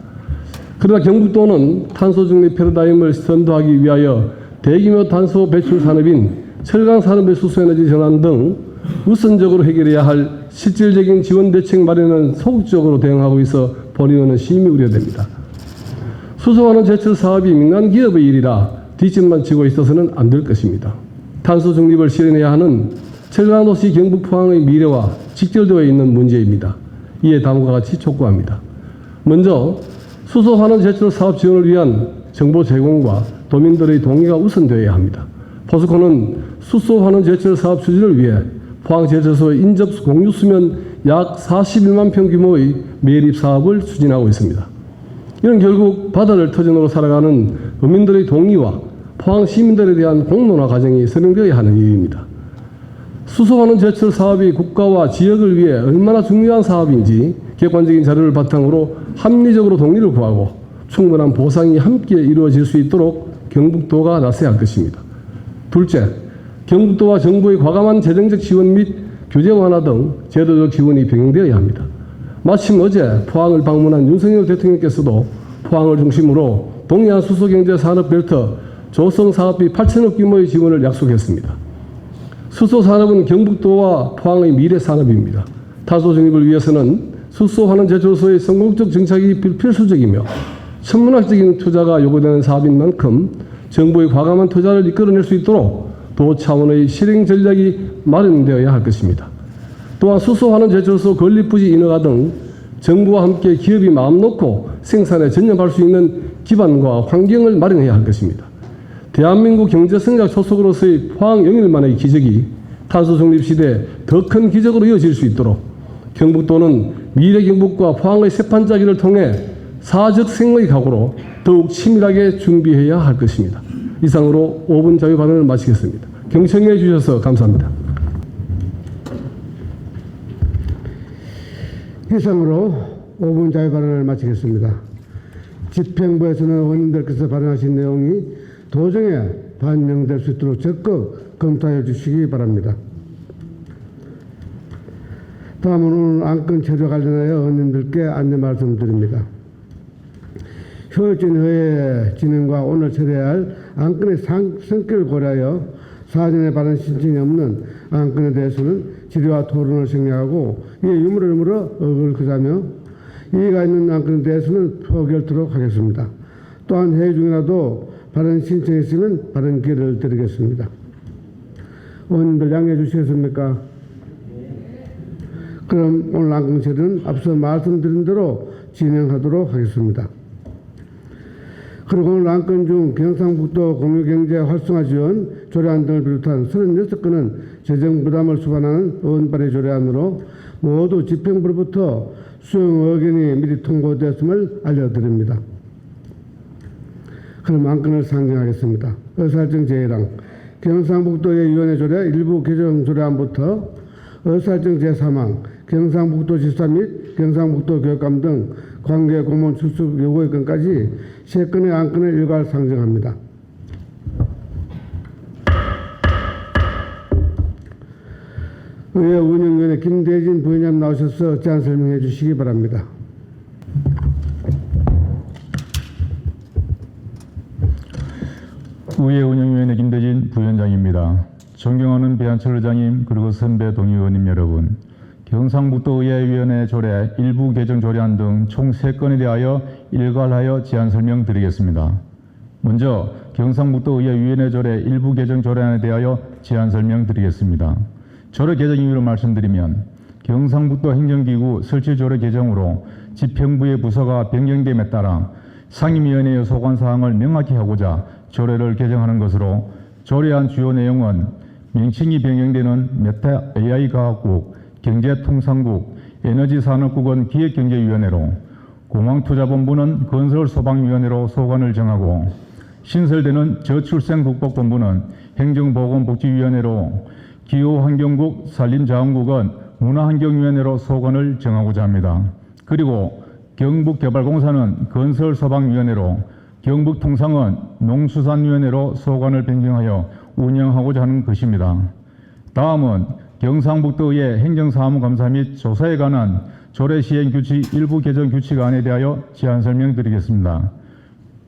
그러나 경북도는 탄소 중립 패러다임을 선도하기 위하여 대규모 탄소 배출 산업인 철강 산업의 수소에너지 전환 등 우선적으로 해결해야 할 실질적인 지원 대책 마련은 소극적으로 대응하고 있어 본 의원은 심히 우려됩니다. 수소환원 제철 사업이 민간 기업의 일이라 뒷짐만 지고 있어서는 안 될 것입니다. 탄소 중립을 실현해야 하는 철강도시 경북 포항의 미래와 직결되어 있는 문제입니다. 이에 다음과 같이 촉구합니다. 먼저 수소환원 제철 사업 지원을 위한 정보 제공과 도민들의 동의가 우선되어야 합니다. 포스코는 수소환원 제철 사업 추진을 위해 포항제철소 인접 공유 수면 약 41만 평 규모의 매립 사업을 추진하고 있습니다. 이는 결국 바다를 터전으로 살아가는 국민들의 동의와 포항 시민들에 대한 공론화 과정이 선행되어야 하는 일입니다. 수소환원 제철 사업이 국가와 지역을 위해 얼마나 중요한 사업인지 객관적인 자료를 바탕으로 합리적으로 동의를 구하고 충분한 보상이 함께 이루어질 수 있도록 경북도가 나서야 할 것입니다. 둘째, 경북도와 정부의 과감한 재정적 지원 및 규제 완화 등 제도적 지원이 병행되어야 합니다. 마침 어제 포항을 방문한 윤석열 대통령께서도 포항을 중심으로 동해안 수소경제산업벨트 조성 사업비 8천억 규모의 지원을 약속했습니다. 수소산업은 경북도와 포항의 미래 산업입니다. 탄소 중립을 위해서는 수소환원 제조소의 성공적 정착이 필수적이며 천문학적인 투자가 요구되는 사업인 만큼 정부의 과감한 투자를 이끌어낼 수 있도록 도 차원의 실행 전략이 마련되어야 할 것입니다. 또한 수소환원 제조소 건립부지 인허가 등 정부와 함께 기업이 마음 놓고 생산에 전념할 수 있는 기반과 환경을 마련해야 할 것입니다. 대한민국 경제성장 초석으로서의 포항 영일만의 기적이 탄소 중립 시대에 더 큰 기적으로 이어질 수 있도록 경북도는 미래 경북과 포항의 세판짜기를 통해 사적 생의 각오로 더욱 치밀하게 준비해야 할 것입니다. 이상으로 5분 자유 발언을 마치겠습니다. 경청해 주셔서 감사합니다. 이상으로 5분 자유 발언을 마치겠습니다. 집행부에서는 의원님들께서 발언하신 내용이 도정에 반영될 수 있도록 적극 검토해 주시기 바랍니다. 다음은 오늘 안건 체류 관련하여 의원님들께 안내 말씀드립니다. 효율적인 회의 진행과 오늘 처리해야 할 안건의 성격을 고려하여 사전에 발언 신청이 없는 안건에 대해서는 질의와 토론을 생략하고 이에 유무를 의거를 하자며 이의가 있는 안건에 대해서는 포기하도록 하겠습니다. 또한 회의 중이라도 발언 신청이 있으면 발언 기회를 드리겠습니다. 의원님들 양해해 주시겠습니까? 그럼 오늘 안건 처리는 앞서 말씀드린 대로 진행하도록 하겠습니다. 그리고 오늘 안건 중 경상북도 공유경제 활성화 지원 조례안 등을 비롯한 36건은 재정 부담을 수반하는 의원 발의 조례안으로 모두 집행부로부터 수용 의견이 미리 통보되었음을 알려드립니다. 그럼 안건을 상정하겠습니다. 의사일정 제1항 경상북도의 위원회 조례 일부 개정 조례안부터 의사일정 제3항 경상북도지사 및 경상북도 교육감 등 관계 공무원 출석 요구의 건까지 3건의 안건을 일괄 상정합니다. 의회 운영위원회 김대진 부위원장 나오셔서 제안 설명해 주시기 바랍니다. 의회 운영위원회 김대진 부위원장입니다. 존경하는 배한철 의장님 그리고 선배 동의원님 여러분, 경상북도의회위원회 조례 일부 개정 조례안 등 총 3건에 대하여 일괄하여 제안 설명드리겠습니다. 먼저 경상북도의회위원회 조례 일부 개정 조례안에 대하여 제안 설명드리겠습니다. 조례 개정 이유를 말씀드리면 경상북도 행정기구 설치 조례 개정으로 집행부의 부서가 변경됨에 따라 상임위원회의 소관사항을 명확히 하고자 조례를 개정하는 것으로 조례안 주요 내용은 명칭이 변경되는 메타 AI과학국, 경제통상국, 에너지산업국은 기획경제위원회로, 공항투자본부는 건설소방위원회로 소관을 정하고, 신설되는 저출생국복본부는 행정보건복지위원회로, 기후환경국, 산림자원국은 문화환경위원회로 소관을 정하고자 합니다. 그리고 경북개발공사는 건설소방위원회로, 경북통상은 농수산위원회로 소관을 변경하여 운영하고자 하는 것입니다. 다음은 경상북도의 행정사무감사 및 조사에 관한 조례 시행 규칙 일부 개정 규칙안에 대하여 제안 설명드리겠습니다.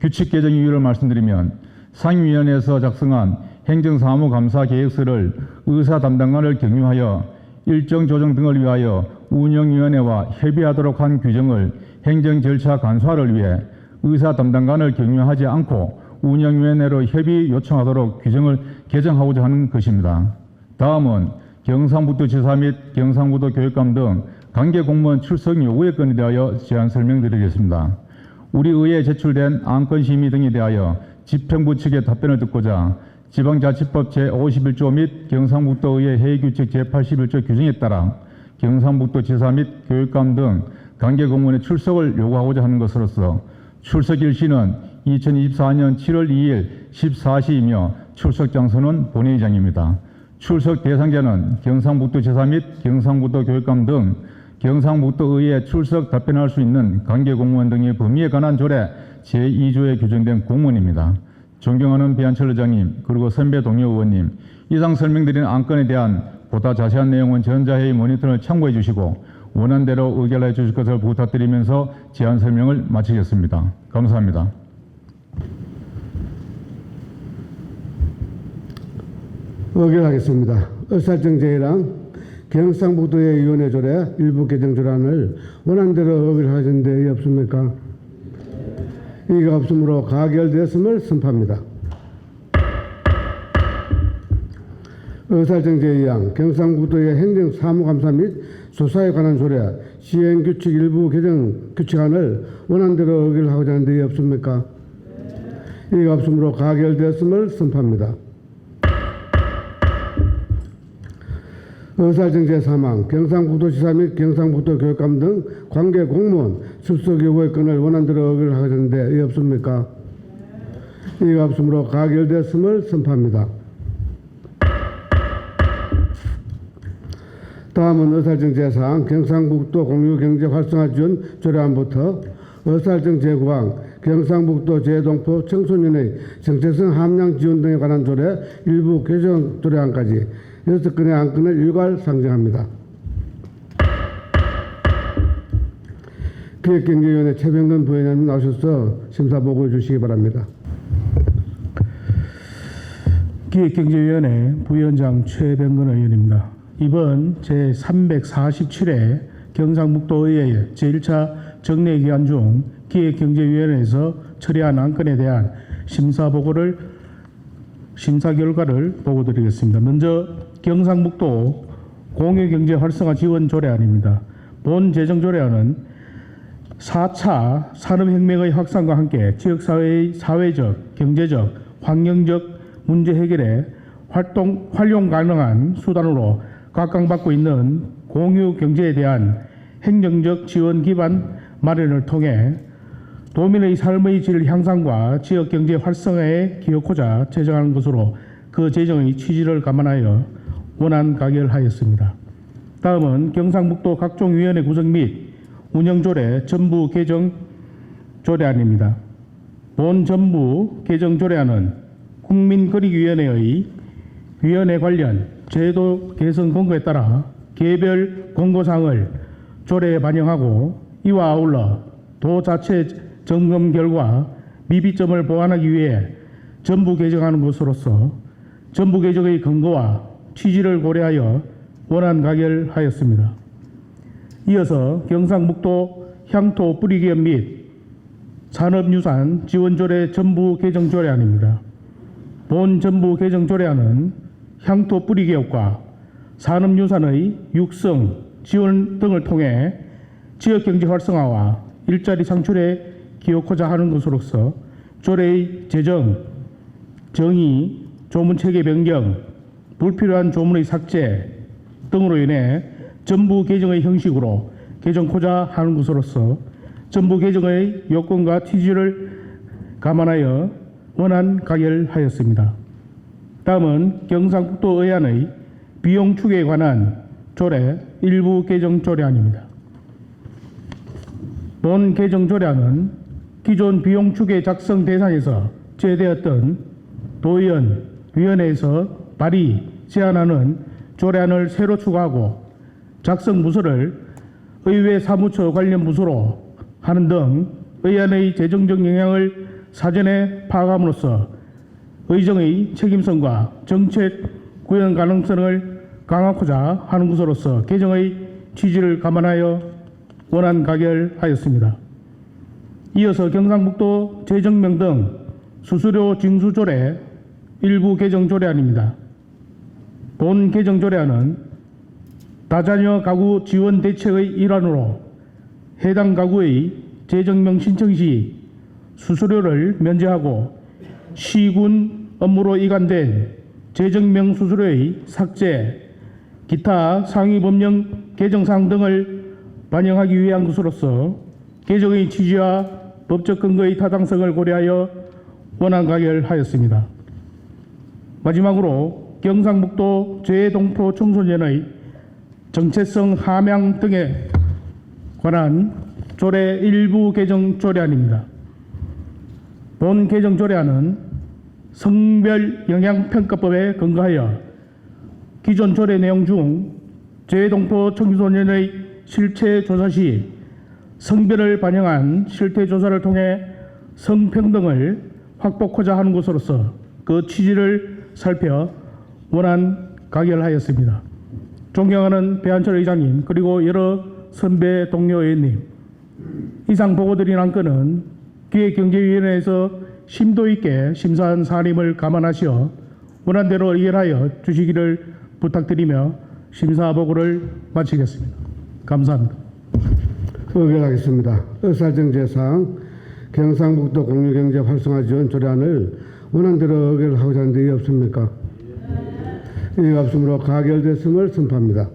규칙 개정 이유를 말씀드리면 상임위원회에서 작성한 행정사무감사 계획서를 의사 담당관을 경유하여 일정 조정 등을 위하여 운영위원회와 협의하도록 한 규정을 행정 절차 간소화를 위해 의사 담당관을 경유하지 않고 운영위원회로 협의 요청하도록 규정을 개정하고자 하는 것입니다. 다음은 경상북도지사 및 경상북도 교육감 등 관계 공무원 출석 요구에 건에 대하여 제안 설명드리겠습니다. 우리 의회에 제출된 안건 심의 등에 대하여 집행부 측의 답변을 듣고자 지방자치법 제51조 및 경상북도의회 회의규칙 제81조 규정에 따라 경상북도지사 및 교육감 등 관계 공무원의 출석을 요구하고자 하는 것으로서 출석 일시는 2024년 7월 2일 14시이며 출석 장소는 본회의장입니다. 출석 대상자는 경상북도지사 및 경상북도 교육감 등 경상북도의회에 출석 답변할 수 있는 관계 공무원 등의 범위에 관한 조례 제2조에 규정된 공무원입니다. 존경하는 배한철 의장님 그리고 선배 동료 의원님, 이상 설명드린 안건에 대한 보다 자세한 내용은 전자회의 모니터를 참고해 주시고 원안대로 의결해 주실 것을 부탁드리면서 제안 설명을 마치겠습니다. 감사합니다. 의결하겠습니다. 의사정제랑 경상북도의 위원회 조례 일부 개정 조례안을 원안대로 의결하시는 데 없습니까? 이가 없으므로 가결되었음을 선포합니다. 의사정제에 의한 경상북도의 행정사무감사 및 수사에 관한 조례 시행규칙 일부 개정 규칙안을 원안대로 의결하고자 하는 데 없습니까? 이가 없으므로 가결되었음을 선포합니다. 의사정제 사망, 경상북도지사 및 경상북도 교육감 등 관계 공무원 출석 요구의 건을 원안대로 의결하고자 하는데 이 없습니까? 이가 없으므로 가결되었음을 선포합니다. 다음은 의사정제 사항 경상북도 공유경제 활성화 지원 조례안부터 의사정제 구항 경상북도 재동포 청소년의 정체성 함량 지원 등에 관한 조례 일부 개정 조례안까지 6건의 안건을 일괄 상정합니다. 기획경제위원회 최병근 부위원장님 나오셔서 심사 보고해 주시기 바랍니다. 기획경제위원회 부위원장 최병근 의원입니다. 이번 제347회 경상북도의회 제1차 정례기간 중 기획경제위원회에서 처리한 안건에 대한 심사 결과를 보고드리겠습니다. 먼저 경상북도 공유경제 활성화 지원 조례안입니다. 본 제정조례안은 4차 산업혁명의 확산과 함께 지역사회의 사회적, 경제적, 환경적 문제 해결에 활용 가능한 수단으로 각광받고 있는 공유경제에 대한 행정적 지원 기반 마련을 통해 도민의 삶의 질 향상과 지역경제 활성화에 기여하고자 제정하는 것으로 그 제정의 취지를 감안하여 원안 가결하였습니다. 다음은 경상북도 각종 위원회 구성 및 운영조례 전부 개정 조례안입니다. 본 전부 개정 조례안은 국민권익위원회의 위원회 관련 제도 개선 권고에 따라 개별 권고사항을 조례에 반영하고 이와 아울러 도 자체 점검 결과 미비점을 보완하기 위해 전부 개정하는 것으로서 전부 개정의 근거와 취지를 고려하여 원안 가결하였습니다. 이어서 경상북도 향토 뿌리기업 및 산업유산 지원조례 전부 개정 조례안입니다. 본 전부 개정 조례안은 향토 뿌리기업과 산업유산의 육성, 지원 등을 통해 지역경제 활성화와 일자리 창출에 기여하고자 하는 것으로서 조례의 제정, 정의, 조문체계 변경, 불필요한 조문의 삭제 등으로 인해 전부 개정의 형식으로 개정코자 하는 것으로서 전부 개정의 요건과 취지를 감안하여 원안 가결하였습니다. 다음은 경상북도 의안의 비용 추계에 관한 조례 일부 개정 조례안입니다. 본 개정 조례안은 기존 비용 추계 작성 대상에서 제외되었던 도의원 위원회에서 발의, 제안하는 조례안을 새로 추가하고 작성 부서를 의회 사무처 관련 부서로 하는 등 의안의 재정적 영향을 사전에 파악함으로써 의정의 책임성과 정책 구현 가능성을 강화하고자 하는 것으로서 개정의 취지를 감안하여 원안 가결하였습니다. 이어서 경상북도 재정명 등 수수료 징수 조례 일부 개정 조례안입니다. 본 개정 조례안은 다자녀 가구 지원 대책의 일환으로 해당 가구의 재정명 신청 시 수수료를 면제하고 시군 업무로 이관된 재정명 수수료의 삭제, 기타 상위 법령 개정사항 등을 반영하기 위한 것으로서 개정의 취지와 법적 근거의 타당성을 고려하여 원안 가결하였습니다. 마지막으로 경상북도 재동포 청소년의 정체성 함양 등에 관한 조례 일부 개정 조례안입니다. 본 개정 조례안은 성별 영향평가법에 근거하여 기존 조례 내용 중 재동포 청소년의 실체 조사 시 성별을 반영한 실태 조사를 통해 성평등을 확보하고자 하는 것으로서 그 취지를 살펴 원안 가결하였습니다. 존경하는 배한철 의장님 그리고 여러 선배 동료 의원님, 이상 보고드린 안건은 기획경제위원회에서 심도 있게 심사한 사안임을 감안하시어 원안대로 의결하여 주시기를 부탁드리며 심사 보고를 마치겠습니다. 감사합니다. 의결하겠습니다. 의사정제상 경상북도 공유경제 활성화 지원 조례안을 원안대로 의결하고자 하는 데 없습니까? 이가 없으므로 가결됐음을 선포합니다.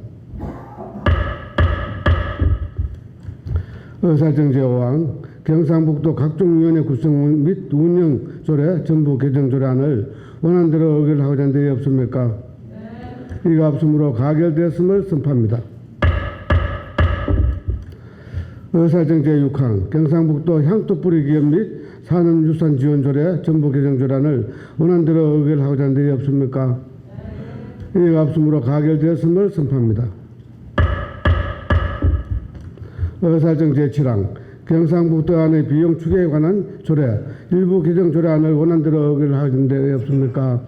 의사정제 5항 경상북도 각종 위원회 구성 및 운영 조례 전부 개정 조례안을 원안대로 의결하고자 하는 데 없습니까? 이가 없으므로 가결됐음을 선포합니다. 의사정제 6항 경상북도 향토뿌리 기업 및 산업유산 지원 조례 전부 개정 조례안을 원안대로 의결하고자 하는 데 없습니까? 이가 없으므로 가결되었음을 선포합니다. 의사정제 7항 경상북도 안의 비용 추계에 관한 조례 일부 개정 조례안을 원안대로 의결하는 데 없습니까?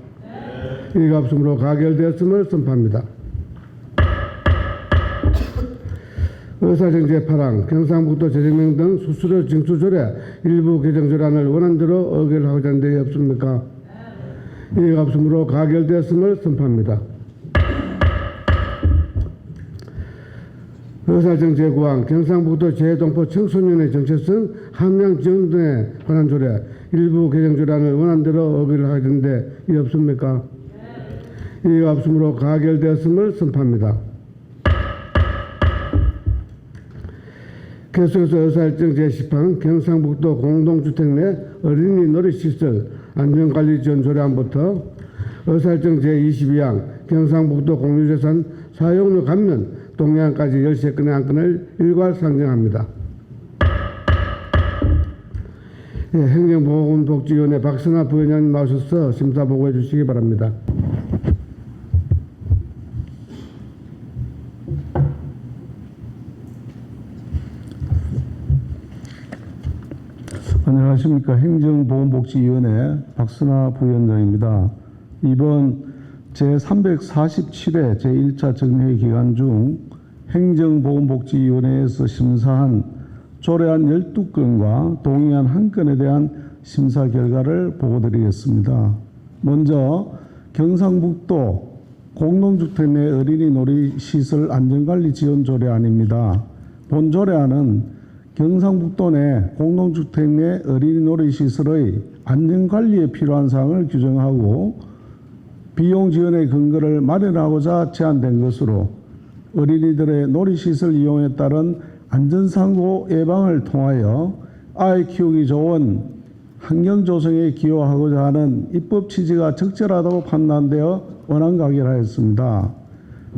이가 없으므로 가결되었음을 선포합니다. 의사정제 8항 경상북도 재정명 등 수수료 징수 조례 일부 개정 조례안을 원안대로 의결하고자 하는 데 없습니까? 이가 없으므로 가결되었음을 선포합니다. 의사정제 9항 경상북도 재동포 청소년의 정체성 함양 지원 등에 관한 조례 일부 개정 조례안을 원안대로 의결하는 데 없습니까? 이가 없으므로 가결되었음을 선포합니다. 계속해서 의사일정 제10항 경상북도 공동주택 내 어린이 놀이시설 안전관리 지원 조례안부터 의사일정 제22항 경상북도 공유재산 사용료 감면 동의안까지 13건의 안건을 일괄 상정합니다. 예, 행정보건복지위원회 박승하 부위원장님 나오셔서 심사 보고해 주시기 바랍니다. 안녕하십니까. 행정보건복지위원회 박승하 부위원장입니다. 이번 제347회 제1차 정회 기간 중 행정보건복지위원회에서 심사한 조례안 12건과 동의안 1건에 대한 심사 결과를 보고드리겠습니다. 먼저 경상북도 공동주택 내 어린이 놀이시설 안전관리 지원 조례안입니다. 본 조례안은 경상북도 내 공동주택 내 어린이 놀이시설의 안전관리에 필요한 사항을 규정하고 비용 지원의 근거를 마련하고자 제안된 것으로 어린이들의 놀이시설 이용에 따른 안전사고 예방을 통하여 아이 키우기 좋은 환경 조성에 기여하고자 하는 입법 취지가 적절하다고 판단되어 원안 가결하였습니다.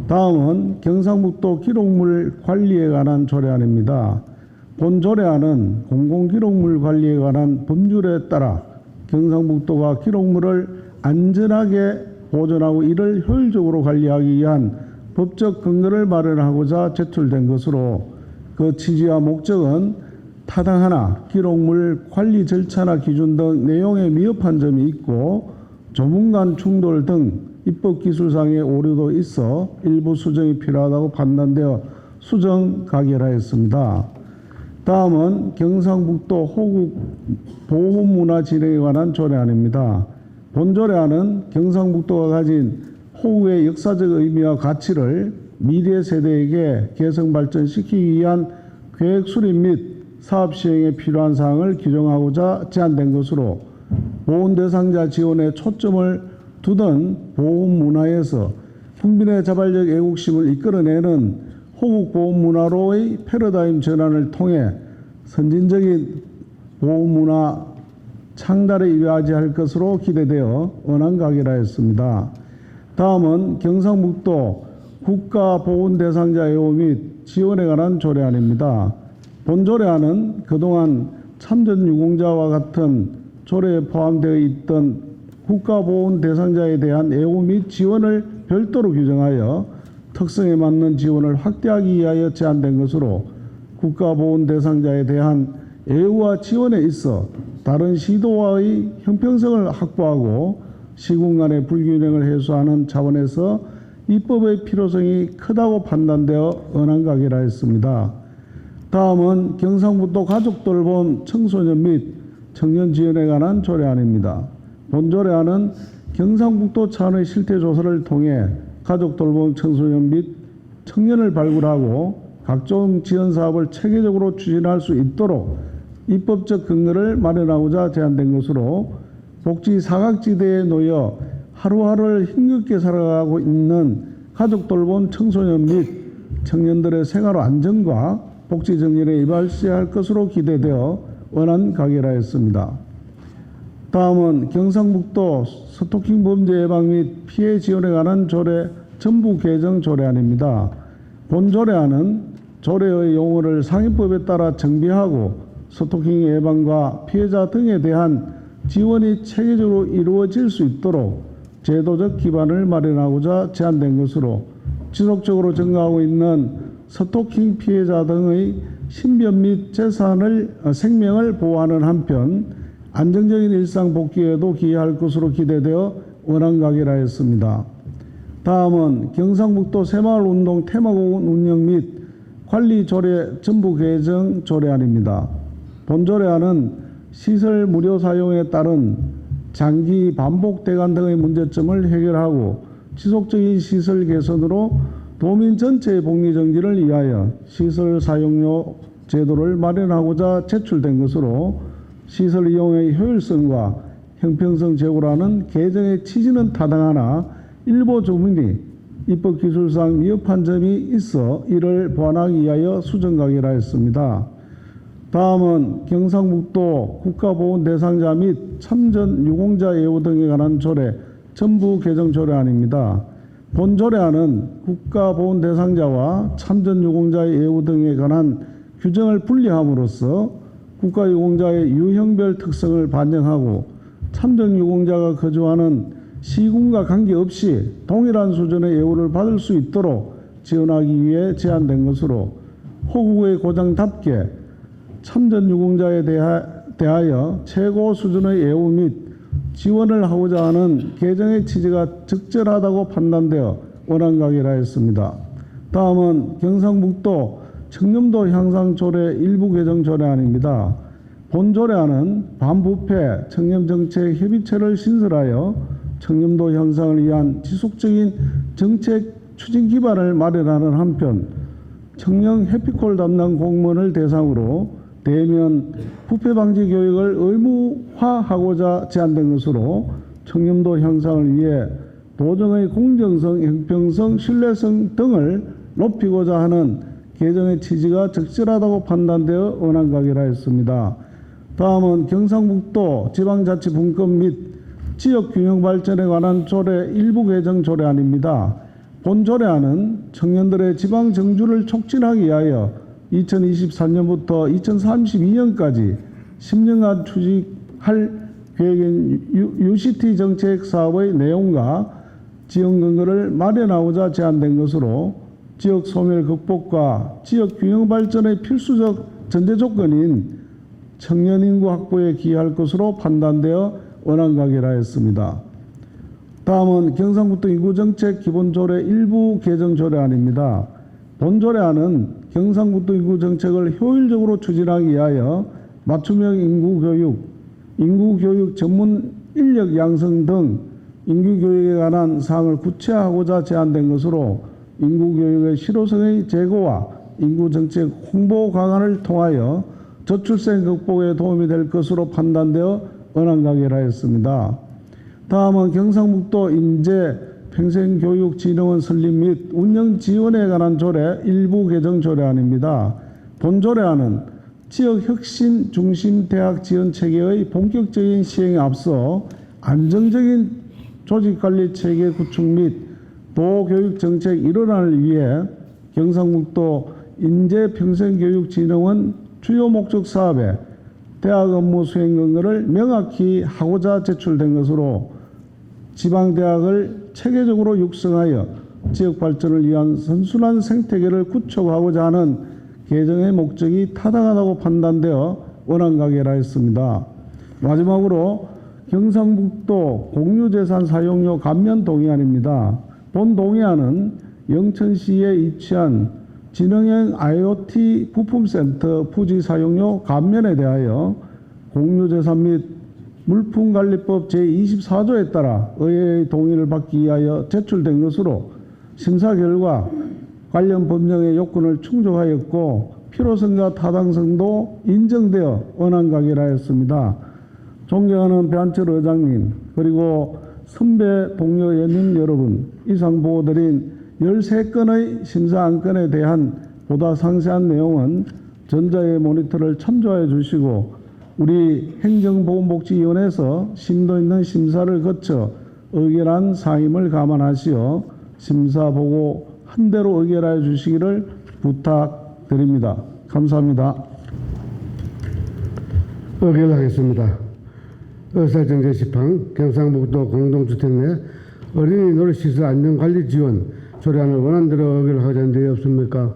다음은 경상북도 기록물 관리에 관한 조례안입니다. 본 조례안은 공공기록물 관리에 관한 법률에 따라 경상북도가 기록물을 안전하게 보존하고 이를 효율적으로 관리하기 위한 법적 근거를 마련하고자 제출된 것으로 그 취지와 목적은 타당하나 기록물 관리 절차나 기준 등 내용에 미흡한 점이 있고 조문 간 충돌 등 입법기술상의 오류도 있어 일부 수정이 필요하다고 판단되어 수정 가결하였습니다. 다음은 경상북도 호국 보호문화 진행에 관한 조례안입니다. 본 조례안은 경상북도가 가진 호국의 역사적 의미와 가치를 미래 세대에게 개성 발전시키기 위한 계획 수립 및 사업 시행에 필요한 사항을 규정하고자 제안된 것으로 보훈 대상자 지원에 초점을 두던 보훈 문화에서 국민의 자발적 애국심을 이끌어내는 호국 보훈 문화로의 패러다임 전환을 통해 선진적인 보훈 문화 창달에 이바지할 것으로 기대되어 원안 가결하였습니다. 다음은 경상북도 국가보훈 대상자 애호 및 지원에 관한 조례안입니다. 본 조례안은 그동안 참전유공자와 같은 조례에 포함되어 있던 국가보훈 대상자에 대한 애호 및 지원을 별도로 규정하여 특성에 맞는 지원을 확대하기 위하여 제안된 것으로 국가보훈 대상자에 대한 예우와 지원에 있어 다른 시도와의 형평성을 확보하고 시군 간의 불균형을 해소하는 차원에서 입법의 필요성이 크다고 판단되어 언안가기라 했습니다. 다음은 경상북도 가족돌봄 청소년 및 청년 지원에 관한 조례안입니다. 본 조례안은 경상북도 차원의 실태조사를 통해 가족돌봄 청소년 및 청년을 발굴하고 각종 지원 사업을 체계적으로 추진할 수 있도록 입법적 근거를 마련하고자 제안된 것으로 복지 사각지대에 놓여 하루하루를 힘겹게 살아가고 있는 가족돌봄 청소년 및 청년들의 생활 안정과 복지 정진에 이발시할 것으로 기대되어 원안 가결하였습니다. 다음은 경상북도 스토킹 범죄 예방 및 피해 지원에 관한 조례 전부 개정 조례안입니다. 본 조례안은 조례의 용어를 상위법에 따라 정비하고 스토킹 예방과 피해자 등에 대한 지원이 체계적으로 이루어질 수 있도록 제도적 기반을 마련하고자 제안된 것으로 지속적으로 증가하고 있는 스토킹 피해자 등의 신변 및 생명을 보호하는 한편 안정적인 일상 복귀에도 기여할 것으로 기대되어 원안 가결하였습니다. 다음은 경상북도 새마을운동 테마공원 운영 및 관리 조례 전부 개정 조례안입니다. 본 조례안은 시설 무료 사용에 따른 장기 반복 대관 등의 문제점을 해결하고 지속적인 시설 개선으로 도민 전체의 복리 정진을 위하여 시설 사용료 제도를 마련하고자 제출된 것으로 시설 이용의 효율성과 형평성 제고라는 개정의 취지는 타당하나 일부 조문이 입법 기술상 미흡한 점이 있어 이를 보완하기 위하여 수정 가결하였습니다. 다음은 경상북도 국가보훈 대상자 및 참전 유공자 예우 등에 관한 조례 전부 개정 조례안입니다. 본 조례안은 국가보훈 대상자와 참전 유공자의 예우 등에 관한 규정을 분리함으로써 국가유공자의 유형별 특성을 반영하고 참전 유공자가 거주하는 시군과 관계없이 동일한 수준의 예우를 받을 수 있도록 지원하기 위해 제안된 것으로 호국의 고장답게 참전 유공자에 대하여 최고 수준의 예우 및 지원을 하고자 하는 개정의 취지가 적절하다고 판단되어 원안 가결하였습니다. 다음은 경상북도 청렴도 향상 조례 일부 개정 조례안입니다. 본 조례안은 반부패 청렴정책 협의체를 신설하여 청렴도 향상을 위한 지속적인 정책 추진 기반을 마련하는 한편 청년 해피콜 담당 공무원을 대상으로 대면 부패 방지 교육을 의무화하고자 제안된 것으로 청렴도 향상을 위해 도정의 공정성, 형평성, 신뢰성 등을 높이고자 하는 개정의 취지가 적절하다고 판단되어 원안 가결하였습니다. 다음은 경상북도 지방자치분권 및 지역균형 발전에 관한 조례 일부 개정 조례안입니다. 본 조례안은 청년들의 지방 정주를 촉진하기 위하여 2024년부터 2032년까지 10년간 추진할 계획인 UCT 정책 사업의 내용과 지원 근거를 마련하고자 제안된 것으로 지역 소멸 극복과 지역 균형 발전의 필수적 전제 조건인 청년 인구 확보에 기여할 것으로 판단되어 원안 가결하였습니다. 다음은 경상북도 인구정책 기본조례 일부 개정 조례안입니다. 본 조례안은 경상북도 인구정책을 효율적으로 추진하기 위하여 맞춤형 인구교육 전문 인력 양성 등 인구교육에 관한 사항을 구체화하고자 제안된 것으로 인구교육의 실효성의 제고와 인구정책 홍보 강화를 통하여 저출생 극복에 도움이 될 것으로 판단되어 원안 가결하였습니다. 다음은 경상북도 인재 평생교육진흥원 설립 및 운영 지원에 관한 조례 일부 개정 조례안입니다. 본 조례안은 지역 혁신 중심 대학 지원 체계의 본격적인 시행에 앞서 안정적인 조직관리 체계 구축 및 도교육 정책 일원화를 위해 경상북도 인재평생교육진흥원 주요 목적 사업에 대학 업무 수행 근거를 명확히 하고자 제출된 것으로 지방대학을 체계적으로 육성하여 지역 발전을 위한 선순환 생태계를 구축하고자 하는 개정의 목적이 타당하다고 판단되어 원안 가결을 하였습니다. 마지막으로 경상북도 공유재산 사용료 감면 동의안입니다. 본 동의안은 영천시에 위치한 진흥형 IoT 부품센터 부지 사용료 감면에 대하여 공유재산 및 물품관리법 제24조에 따라 의회의 동의를 받기 위하여 제출된 것으로 심사 결과 관련 법령의 요건을 충족하였고 필요성과 타당성도 인정되어 원안 가결하였습니다. 존경하는 배한철 의장님 그리고 선배 동료 의원님 여러분, 이상 보고드린 13건의 심사 안건에 대한 보다 상세한 내용은 전자의 모니터를 참조해 주시고 우리 행정보건복지위원회에서 심도 있는 심사를 거쳐 의결한 사임을 감안하시어 심사 보고 한 대로 의결하여 주시기를 부탁드립니다. 감사합니다. 의결하겠습니다. 의사정 제10항 경상북도 공동주택 내 어린이 놀이시설 안전관리 지원 조례안을 원안대로 의결하자는 데 없습니까?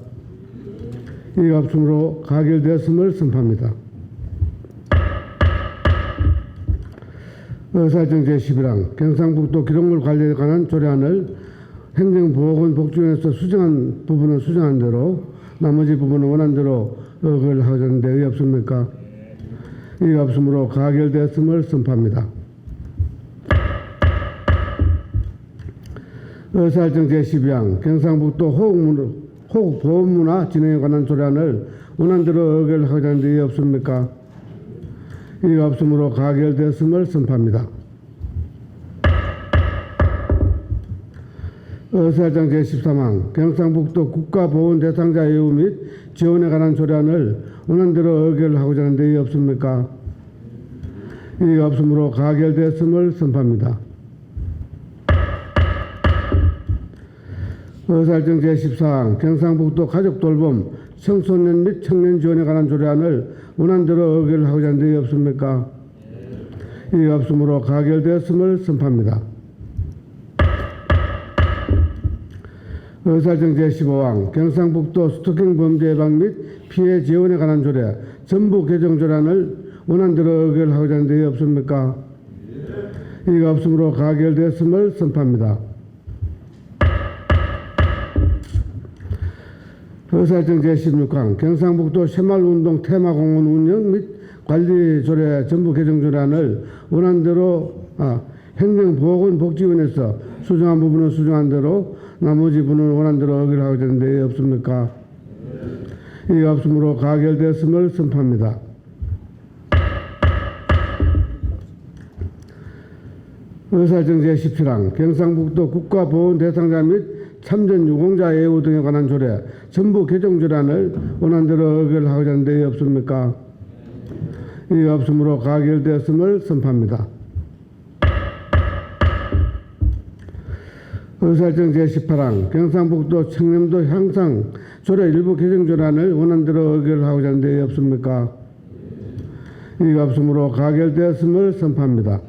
이가 없으므로 가결되었음을 선포합니다. 의사정 제11항 경상북도 기록물 관리에 관한 조례안을 행정보건복지위원회에서 수정한 부분은 수정한 대로 나머지 부분은 원안대로 의결하자는 데 의의 없습니까? 이가 없으므로 가결되었음을 선포합니다. 의사일정 제12항 경상북도 호국보험문화 진행에 관한 조례안을 원안대로 의결하자는 데 의의 없습니까? 이가 없으므로 가결되었음을 선포합니다. 의사일정 제13항 경상북도 국가보훈 대상자 예우 및 지원에 관한 조례안을 원안대로 의결하고자 하는 데 의의 없습니까? 이가 없으므로 가결되었음을 선포합니다. 의사일정 제14항 경상북도 가족돌봄 청소년 및 청년 지원에 관한 조례안을 원안대로 의결하고자 하는 데 의의 없습니까? 이가 없으므로 가결되었음을 선포합니다. 의사일정 제15항 경상북도 스토킹 범죄 예방 및 피해 지원에 관한 조례 전부 개정 조례안을 원안대로 의결하고자 하는 데 의의 없습니까? 이가 없으므로 가결되었음을 선포합니다. 의사일정 제16항 경상북도 새마을운동 테마공원 운영 및 관리 조례 전부 개정 조례안을 원안대로 행정보건복지위원회에서 수정한 부분은 수정한 대로 나머지 부분은 원안대로 의결하고자 하는 데 의의 없습니까? 이가 없으므로 가결되었음을 선포합니다. 의사일정 제17항 경상북도 국가보훈 대상자 및 참전 유공자 예우 등에 관한 조례 전부 개정 조례안을 원안대로 의결하고자 하는 데 의의 없습니까? 이가 없으므로 가결되었음을 선포합니다. 의사일정 제18항 경상북도 청렴도 향상 조례 일부 개정 조례안을 원안대로 의결하고자 하는 데 의의 없습니까? 이가 없으므로 가결되었음을 선포합니다.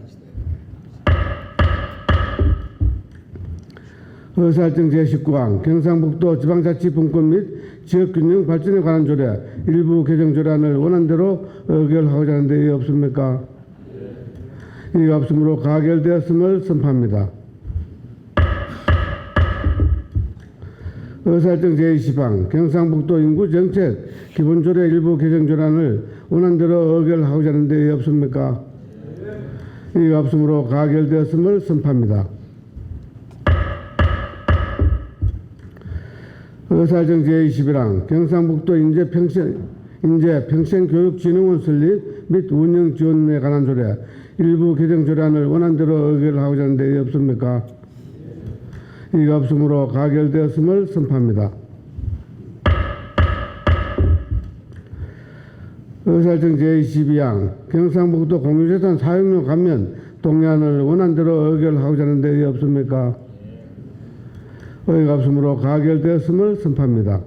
의사일정 제19항 경상북도 지방자치분권 및 지역균형 발전에 관한 조례 일부 개정 조례안을 원안대로 의결하고자 하는 데 의의 없습니까? 이가 없으므로 가결되었음을 선포합니다. 의사일정 제20항 경상북도 인구정책 기본조례 일부 개정 조례안을 원안대로 의결하고자 하는 데 의의 없습니까? 이가 없으므로 가결되었음을 선포합니다. 의사일정 제21항 경상북도 인재평생교육진흥원 설립 및 운영 지원에 관한 조례 일부 개정 조례안을 원안대로 의결하고자 하는 데 의의 없습니까? 이가 없으므로 가결되었음을 선포합니다. 의사일정 제22항 경상북도 공유재산 사용료 감면 동의안을 원안대로 의결하고자 하는 데 의의 없습니까? 의의가 없으므로 가결되었음을 선포합니다.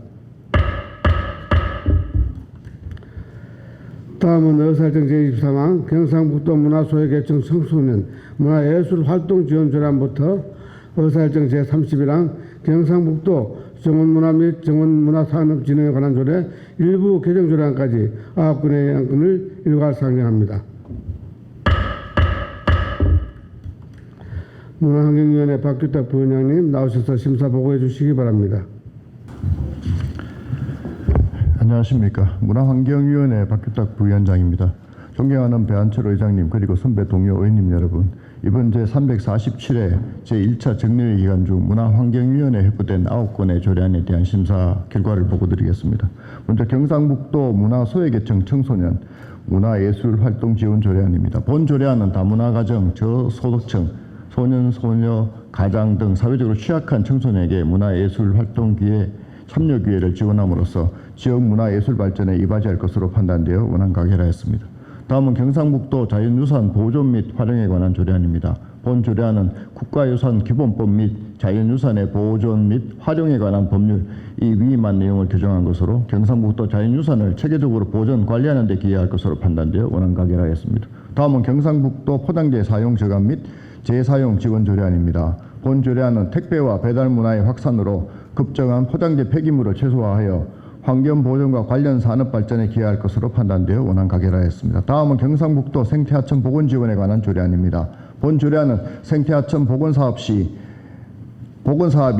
다음은 의사일정 제23항 경상북도 문화소외계층 청소년 문화예술활동 지원 조례안부터 의사일정 제31항 경상북도 정원문화 및 정원문화산업진흥에 관한 조례 일부 개정 조례안까지 9건의 안건을 일괄 상정합니다. 문화환경위원회 박규탁 부위원장님 나오셔서 심사 보고해 주시기 바랍니다. 안녕하십니까. 문화환경위원회 박규탁 부위원장입니다. 존경하는 배한철 의장님 그리고 선배 동료 의원님 여러분, 이번 제347회 제1차 정례회 기간 중 문화환경위원회에 회부된 9건의 조례안에 대한 심사 결과를 보고드리겠습니다. 먼저 경상북도 문화소외계층 청소년 문화예술활동 지원 조례안입니다. 본 조례안은 다문화가정, 저소득층, 소년, 소녀, 가장 등 사회적으로 취약한 청소년에게 문화예술활동 기회, 참여 기회를 지원함으로써 지역 문화예술 발전에 이바지할 것으로 판단되어 원안 가결하였습니다. 다음은 경상북도 자연유산 보존 및 활용에 관한 조례안입니다. 본 조례안은 국가유산 기본법 및 자연유산의 보존 및 활용에 관한 법률 이 위임한 내용을 규정한 것으로 경상북도 자연유산을 체계적으로 보존 관리하는 데 기여할 것으로 판단되어 원안 가결하였습니다. 다음은 경상북도 포장재 사용 저감 및 재사용 지원 조례안입니다. 본 조례안은 택배와 배달 문화의 확산으로 급증한 포장재 폐기물을 최소화하여 환경 보존과 관련 산업 발전에 기여할 것으로 판단되어 원안 가결하였습니다. 다음은 경상북도 생태하천 복원 지원에 관한 조례안입니다. 본 조례안은 생태하천 복원 사업이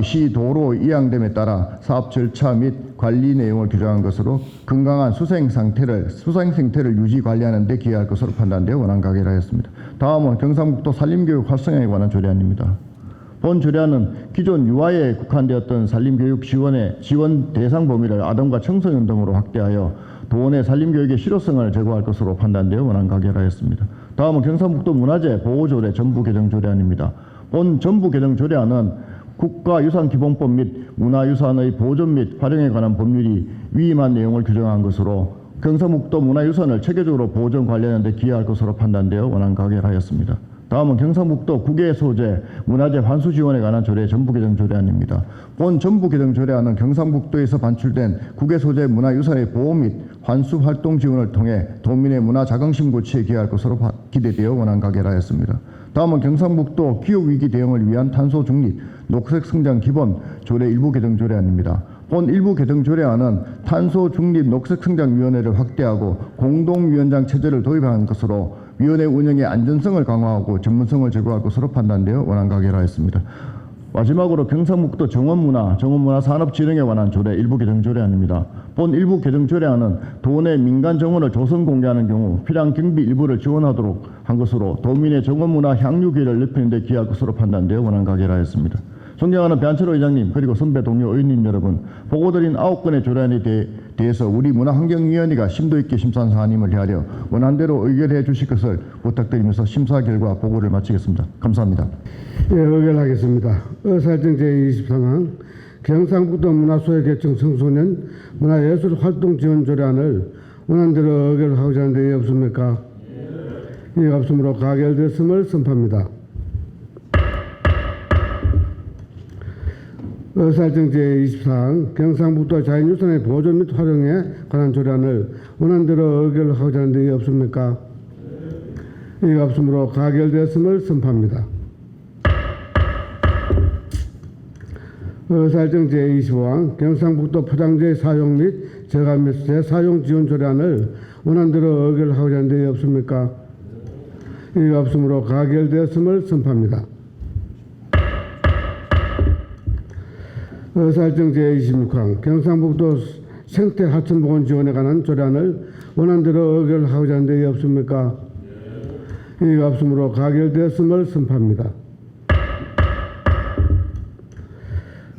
시 도로 이양됨에 따라 사업 절차 및 관리 내용을 규정한 것으로 건강한 수생 생태를 유지 관리하는 데 기여할 것으로 판단되어 원안 가결하였습니다. 다음은 경상북도 산림교육 활성화에 관한 조례안입니다. 본 조례안은 기존 유아에 국한되었던 산림교육 지원 대상 범위를 아동과 청소년 등으로 확대하여 도내 산림교육의 실효성을 제고할 것으로 판단되어 원안 가결하였습니다. 다음은 경상북도 문화재 보호조례 전부 개정 조례안입니다. 본 전부 개정 조례안은 국가유산기본법 및 문화유산의 보존 및 활용에 관한 법률이 위임한 내용을 규정한 것으로 경상북도 문화유산을 체계적으로 보존 관리하는 데 기여할 것으로 판단되어 원안 가결하였습니다. 다음은 경상북도 국외 소재 문화재 환수 지원에 관한 조례 전부 개정 조례안입니다. 본 전부 개정 조례안은 경상북도에서 반출된 국외 소재 문화유산의 보호 및 환수 활동 지원을 통해 도민의 문화 자긍심 고취에 기여할 것으로 기대되어 원안 가결하였습니다. 다음은 경상북도 기후위기 대응을 위한 탄소 중립 녹색 성장 기본 조례 일부 개정 조례안입니다. 본 일부 개정 조례안은 탄소 중립 녹색 성장 위원회를 확대하고 공동위원장 체제를 도입하는 것으로 위원회 운영의 안전성을 강화하고 전문성을 제고할 것으로 판단되어 원안 가결하였습니다. 마지막으로 경상북도 정원문화 산업진흥에 관한 조례 일부 개정 조례안입니다. 본 일부 개정 조례안은 도내 민간 정원을 조성 공개하는 경우 필요한 경비 일부를 지원하도록 한 것으로 도민의 정원문화 향유 기회를 넓히는 데 기여할 것으로 판단되어 원안 가결하였습니다. 존경하는 배한철 의장님 그리고 선배 동료 의원님 여러분, 보고드린 9건의 조례안에 대해서 우리 문화환경위원회가 심도 있게 심사한 사안임을 헤아려 원안대로 의결해 주실 것을 부탁드리면서 심사 결과 보고를 마치겠습니다. 감사합니다. 예, 의결하겠습니다. 의사일정 제23항 경상북도 문화소외계층 청소년 문화예술활동 지원 조례안을 원안대로 의결하고자 하는데 이해 없습니까? 이해 없으므로 가결됐음을 선포합니다. 의사일정 제24항 경상북도 자연유산의 보존 및 활용에 관한 조례안을 원안대로 의결하고자 하는데 이해 없습니까? 이해 없으므로 가결됐음을 선포합니다. 의사일정 제25항 경상북도 포장재 사용 및 저감 및 재사용 지원 조례안을 원안대로 의결하고자 하는데 이해 없습니까? 이해 없으므로 가결됐음을 선포합니다. 의사일정 제26항 경상북도 생태하천보건 지원에 관한 조례안을 원안대로 의결하고자 하는데 이해 없습니까? 이해 없으므로 가결됐음을 선포합니다.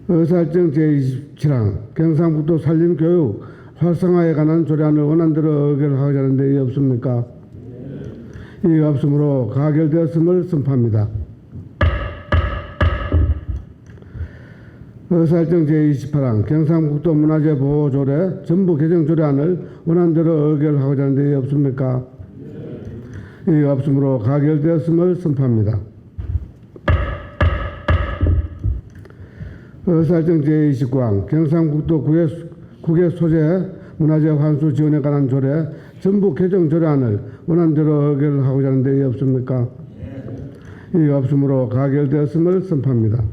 의사일정 제27항 경상북도 산림교육 활성화에 관한 조례안을 원안대로 의결하고자 하는데 이해 없습니까? 이해 없으므로 가결되었음을 선포합니다. 의사일정 제28항 경상북도 문화재 보호조례 전부 개정 조례안을 원안대로 의결하고자 하는데 이해 없습니까? 이해 없으므로 가결되었음을 선포합니다. 의사일정 제29항 경상북도 국외 소재 문화재 환수 지원에 관한 조례 전부 개정 조례안을 원안대로 의결하고자 하는데 이해 없습니까? 이해 없으므로 가결되었음을 선포합니다.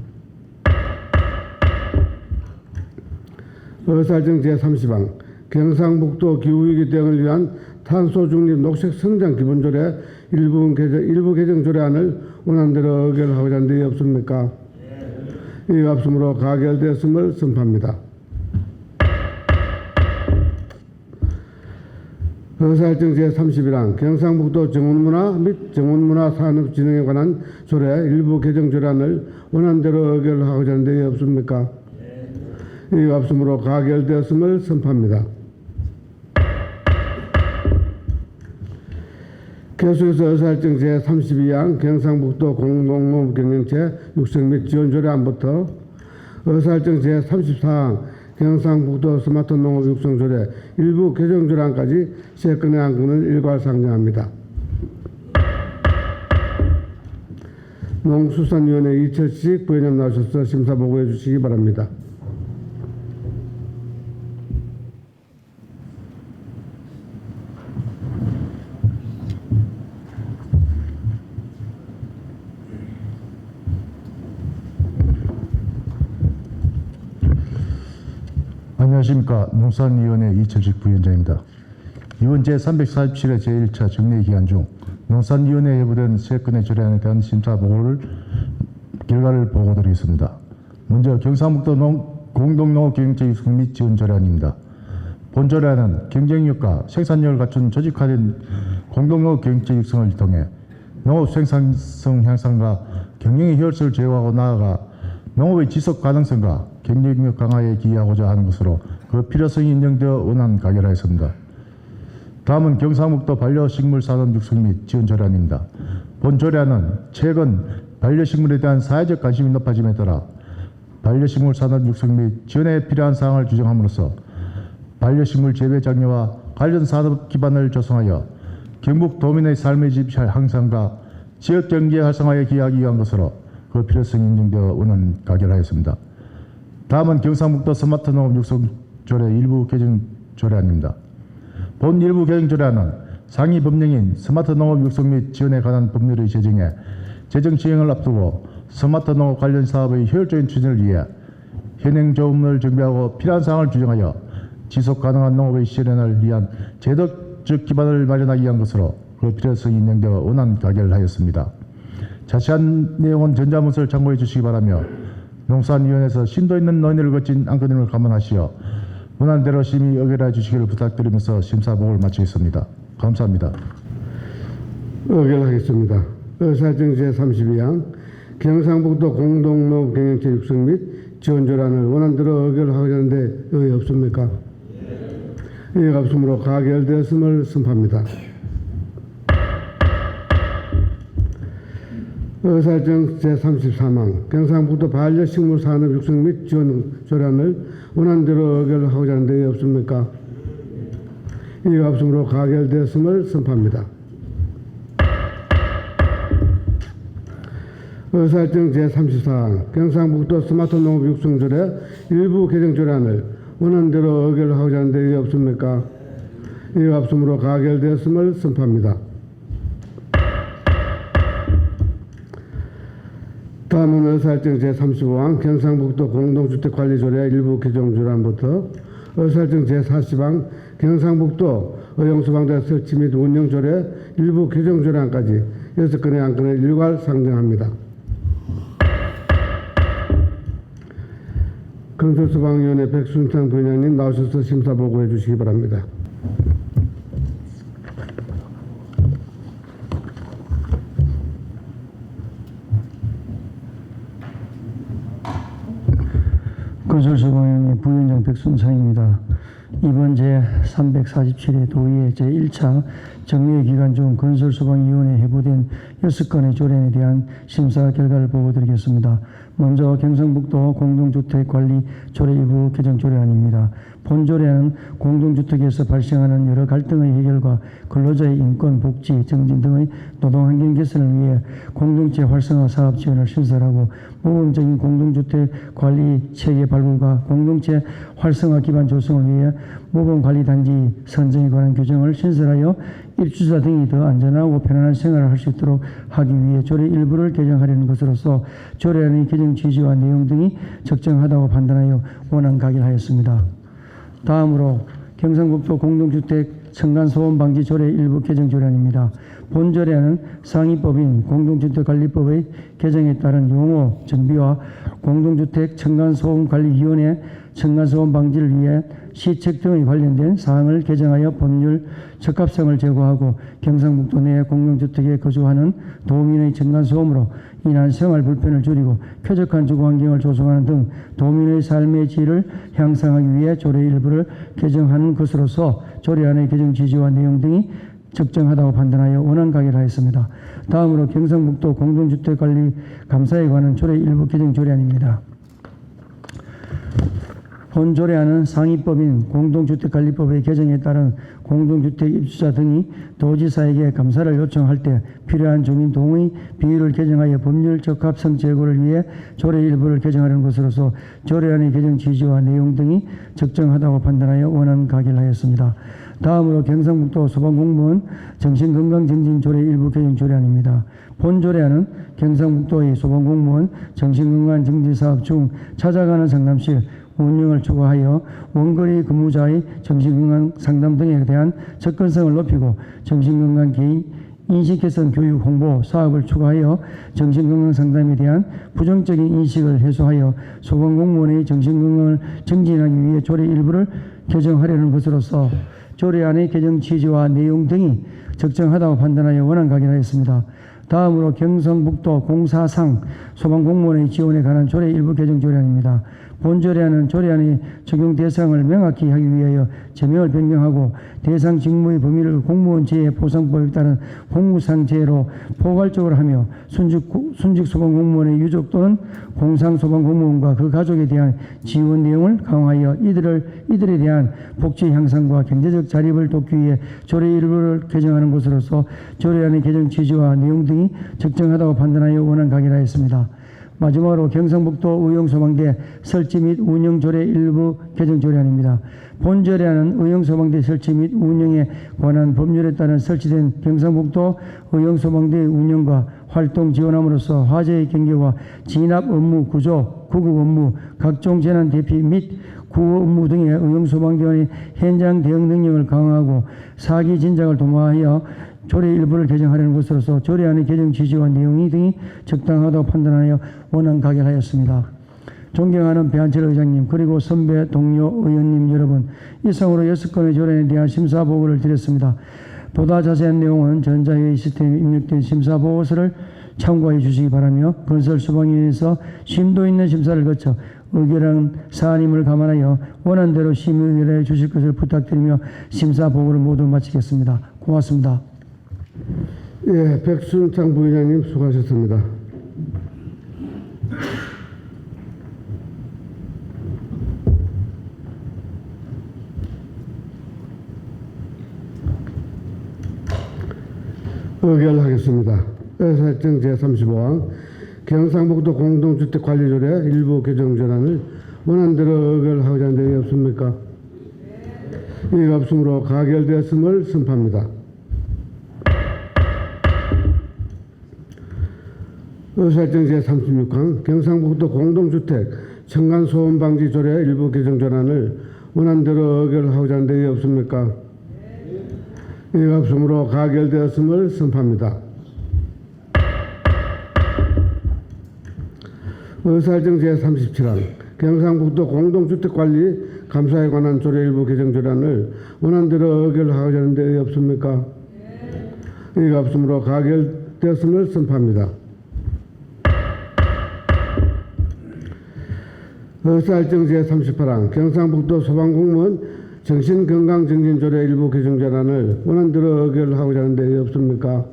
의사정 제30항 경상북도 기후위기 대응을 위한 탄소 중립 녹색 성장 기본조례 일부 개정 조례안을 원안대로 의결하고자 하는 데 없습니까? 이와 없으므로 가결되었음을 선포합니다. 의사일정 제31항 경상북도 정원문화 및 정원문화 산업 진흥에 관한 조례 일부 개정 조례안을 원안대로 의결하고자 하는 데 없습니까? 이와 없으므로 가결되었음을 선포합니다. 계속해서 의사일정 제32항 경상북도 공동농업 경영체 육성 및 지원 조례안부터 의사일정 제34항 경상북도 스마트 농업 육성 조례 일부 개정 조례안까지 세 건의 안건을 일괄 상정합니다. 농수산위원회 이철식 부위원님 나오셔서 심사 보고해 주시기 바랍니다. 안녕하십니까. 농산위원회 이철식 부위원장입니다. 이번 제347회 제1차 정례 기간 중 농산위원회에 회부된 세 건의 조례안에 대한 심사 보고를 결과를 보고드리겠습니다. 먼저 경상북도 공동농업경영체 육성 및 지원 조례안입니다. 본 조례안은 경쟁력과 생산력을 갖춘 조직화된 공동농업경영체 육성을 통해 농업 생산성 향상과 경영의 효율성을 제고하고 나아가 농업의 지속 가능성과 경쟁력 강화에 기여하고자 하는 것으로 그 필요성이 인정되어 원안 가결하였습니다. 다음은 경상북도 반려식물 산업 육성 및 지원 조례안입니다. 본 조례안은 최근 반려식물에 대한 사회적 관심이 높아짐에 따라 반려식물 산업 육성 및 지원에 필요한 사항을 규정함으로써 반려식물 재배 장려와 관련 산업 기반을 조성하여 경북 도민의 삶의 질 향상과 지역 경제 활성화에 기여하기 위한 것으로 그 필요성이 인정되어 원안 가결하였습니다. 다음은 경상북도 스마트 농업 육성 조례 일부 개정 조례안입니다. 본 일부 개정 조례안은 상위 법령인 스마트 농업 육성 및 지원에 관한 법률의 제정에 제정 시행을 앞두고 스마트 농업 관련 사업의 효율적인 추진을 위해 현행 조문을 정비하고 필요한 사항을 규정하여 지속 가능한 농업의 실현을 위한 제도적 기반을 마련하기 위한 것으로 그 필요성이 인정되어 원안 가결하였습니다. 자세한 내용은 전자문서를 참고해 주시기 바라며 농산위원회에서 심도 있는 논의를 거친 안건임을 감안하시어 원안대로 심의 의결해 주시기를 부탁드리면서 심사보고를 마치겠습니다. 감사합니다. 의결하겠습니다. 의사일정 제32항 경상북도 공동농업 경영체 육성 및 지원 조례안을 원안대로 의결하고자 하는데 의의 없습니까? 의의가 없으므로 가결되었음을 선포합니다. 의사일정 제33항 경상북도 반려식물 산업 육성 및 지원 조례안을 원안대로 의결하고자 하는 데 없습니까? 이가 없으므로 가결되었음을 선포합니다. 의사일정 제34항 경상북도 스마트 농업 육성 조례 일부 개정 조례안을 원안대로 의결하고자 하는 데 없습니까? 이가 없으므로 가결되었음을 선포합니다. 다음은 의사일정 제35항 경상북도 공동주택관리조례 일부 개정 조례안부터 의사일정 제40항 경상북도 의용소방대 설치 및 운영조례 일부 개정 조례안까지 6건의 안건을 일괄 상정합니다. 건설소방위원회 백순창 부위원님 나오셔서 심사 보고해 주시기 바랍니다. 건설소방위원회 부위원장 백순창입니다. 이번 제347회 도의회 제1차 정례 기간 중 건설소방위원회에 회부된 6건의 조례에 대한 심사 결과를 보고드리겠습니다. 먼저 경상북도 공동주택관리 조례 일부 개정 조례안입니다. 본 조례안은 공동주택에서 발생하는 여러 갈등의 해결과 근로자의 인권, 복지, 정진 등의 노동환경 개선을 위해 공동체 활성화 사업 지원을 신설하고 모범적인 공동주택 관리 체계 발굴과 공동체 활성화 기반 조성을 위해 모범관리단지 선정에 관한 규정을 신설하여 입주자 등이 더 안전하고 편안한 생활을 할 수 있도록 하기 위해 조례 일부를 개정하려는 것으로서 조례안의 개정 취지와 내용 등이 적정하다고 판단하여 원안 가결하였습니다. 다음으로 경상북도 공동주택 층간소음방지조례 일부 개정 조례안입니다. 본 조례안은 상위법인 공동주택관리법의 개정에 따른 용어 정비와 공동주택 층간소음관리위원회 층간소음 방지를 위해 시책 등에 관련된 사항을 개정하여 법률 적합성을 제고하고 경상북도 내 공동주택에 거주하는 도민의 층간소음으로 인한 생활 불편을 줄이고 쾌적한 주거환경을 조성하는 등 도민의 삶의 질을 향상하기 위해 조례 일부를 개정하는 것으로서 조례안의 개정 취지와 내용 등이 적정하다고 판단하여 원안 가결하였습니다. 다음으로 경상북도 공동주택관리감사에 관한 조례 일부 개정 조례안입니다. 본 조례안은 상위법인 공동주택관리법의 개정에 따른 공동주택 입주자 등이 도지사에게 감사를 요청할 때 필요한 주민 동의 비율을 개정하여 법률 적합성 제고를 위해 조례 일부를 개정하는 것으로서 조례안의 개정 취지와 내용 등이 적정하다고 판단하여 원안 가결하였습니다. 다음으로 경상북도 소방공무원 정신건강증진 조례 일부 개정 조례안입니다. 본 조례안은 경상북도의 소방공무원 정신건강증진사업 중 찾아가는 상담실 운영을 추가하여 원거리 근무자의 정신건강 상담 등에 대한 접근성을 높이고 정신건강 개인 인식 개선 교육 홍보 사업을 추가하여 정신건강 상담에 대한 부정적인 인식을 해소하여 소방공무원의 정신건강을 증진하기 위해 조례 일부를 개정하려는 것으로서 조례안의 개정 취지와 내용 등이 적정하다고 판단하여 원안 가결하였습니다. 다음으로 경상북도 공사상 소방공무원의 지원에 관한 조례 일부 개정 조례안입니다. 본 조례안은 조례안의 적용 대상을 명확히 하기 위하여 제명을 변경하고 대상 직무의 범위를 공무원 재해 보상법에 따른 공무상재해로 포괄적으로 하며 순직 소방공무원의 유족 또는 공상 소방공무원과 그 가족에 대한 지원 내용을 강화하여 이들에 대한 복지 향상과 경제적 자립을 돕기 위해 조례 일부를 개정하는 것으로서 조례안의 개정 취지와 내용 등이 적정하다고 판단하여 원안 가결하였습니다. 마지막으로 경상북도 의용소방대 설치 및 운영 조례 일부 개정 조례안입니다. 본 조례안은 의용소방대 설치 및 운영에 관한 법률에 따른 설치된 경상북도 의용소방대의 운영과 활동 지원함으로써 화재의 경계와 진압 업무 구조, 구급 업무, 각종 재난 대피 및 구호 업무 등의 의용소방대원의 현장 대응 능력을 강화하고 사기 진작을 도모하여 조례 일부를 개정하려는 것으로서 조례안의 개정 취지와 내용이 등이 적당하다고 판단하여 원안 가결하였습니다. 존경하는 배한철 의장님 그리고 선배 동료 의원님 여러분, 이상으로 6건의 조례에 대한 심사 보고를 드렸습니다. 보다 자세한 내용은 전자회의 시스템에 입력된 심사 보고서를 참고해 주시기 바라며 건설소방위원회에서 심도 있는 심사를 거쳐 의결한 사안임을 감안하여 원안대로 심의해 주실 것을 부탁드리며 심사 보고를 모두 마치겠습니다. 고맙습니다. 예, 백순창 부의장님 수고하셨습니다. 의결하겠습니다. 의사일정 제35항 경상북도 공동주택관리조례 일부 개정 전안을 원안대로 의결하고자 하는 데이 없습니까? 이가 없으므로 가결되었음을 선포합니다. 의사일정 제36항 경상북도 공동주택 층간소음방지조례 일부 개정 전안을 원안대로 의결하고자 하는 데이 없습니까? 이가 없으므로 가결되었음을 선포합니다. 의사일정 제37항 경상북도 공동주택관리 감사에 관한 조례 일부 개정 조례안을 원안대로 의결하고자 하는 데이 없습니까? 이가 없으므로 가결되었음을 선포합니다. 의사일정 제38항 경상북도 소방공무원 정신건강증진조례 일부 개정 조례안을 원안대로 의결하고자 하는 데이 없습니까?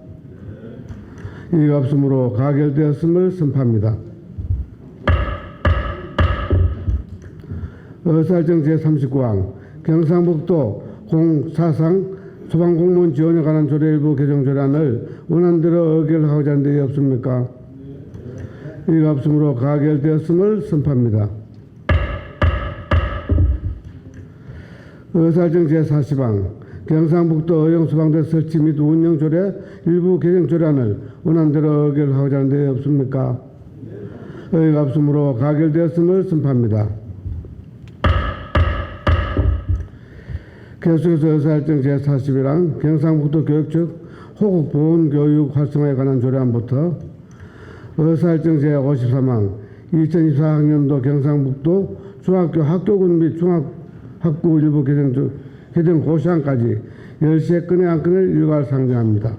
이가 없으므로 가결되었음을 선포합니다. 의사일정 제39항 경상북도 공사상 소방공무원 지원에 관한 조례 일부 개정 조례안을 원안대로 의결하고자 하는 데이 없습니까? 이가 없으므로 가결되었음을 선포합니다. 의사일정 제40항 경상북도 의용소방대 설치 및 운영 조례 일부 개정 조례안을 원안대로 의결하고자 하는 데이 없습니까? 의가 없으므로 가결되었음을 선포합니다. 계속해서 의사일정 제40이랑 경상북도 교육청 호국 보훈교육 활성화에 관한 조례안부터 의사일정 제53항 2024학년도 경상북도 중학교 학교군 및 중학학부 일부 개정 고시안까지 13건의 안건을 일괄 상정합니다.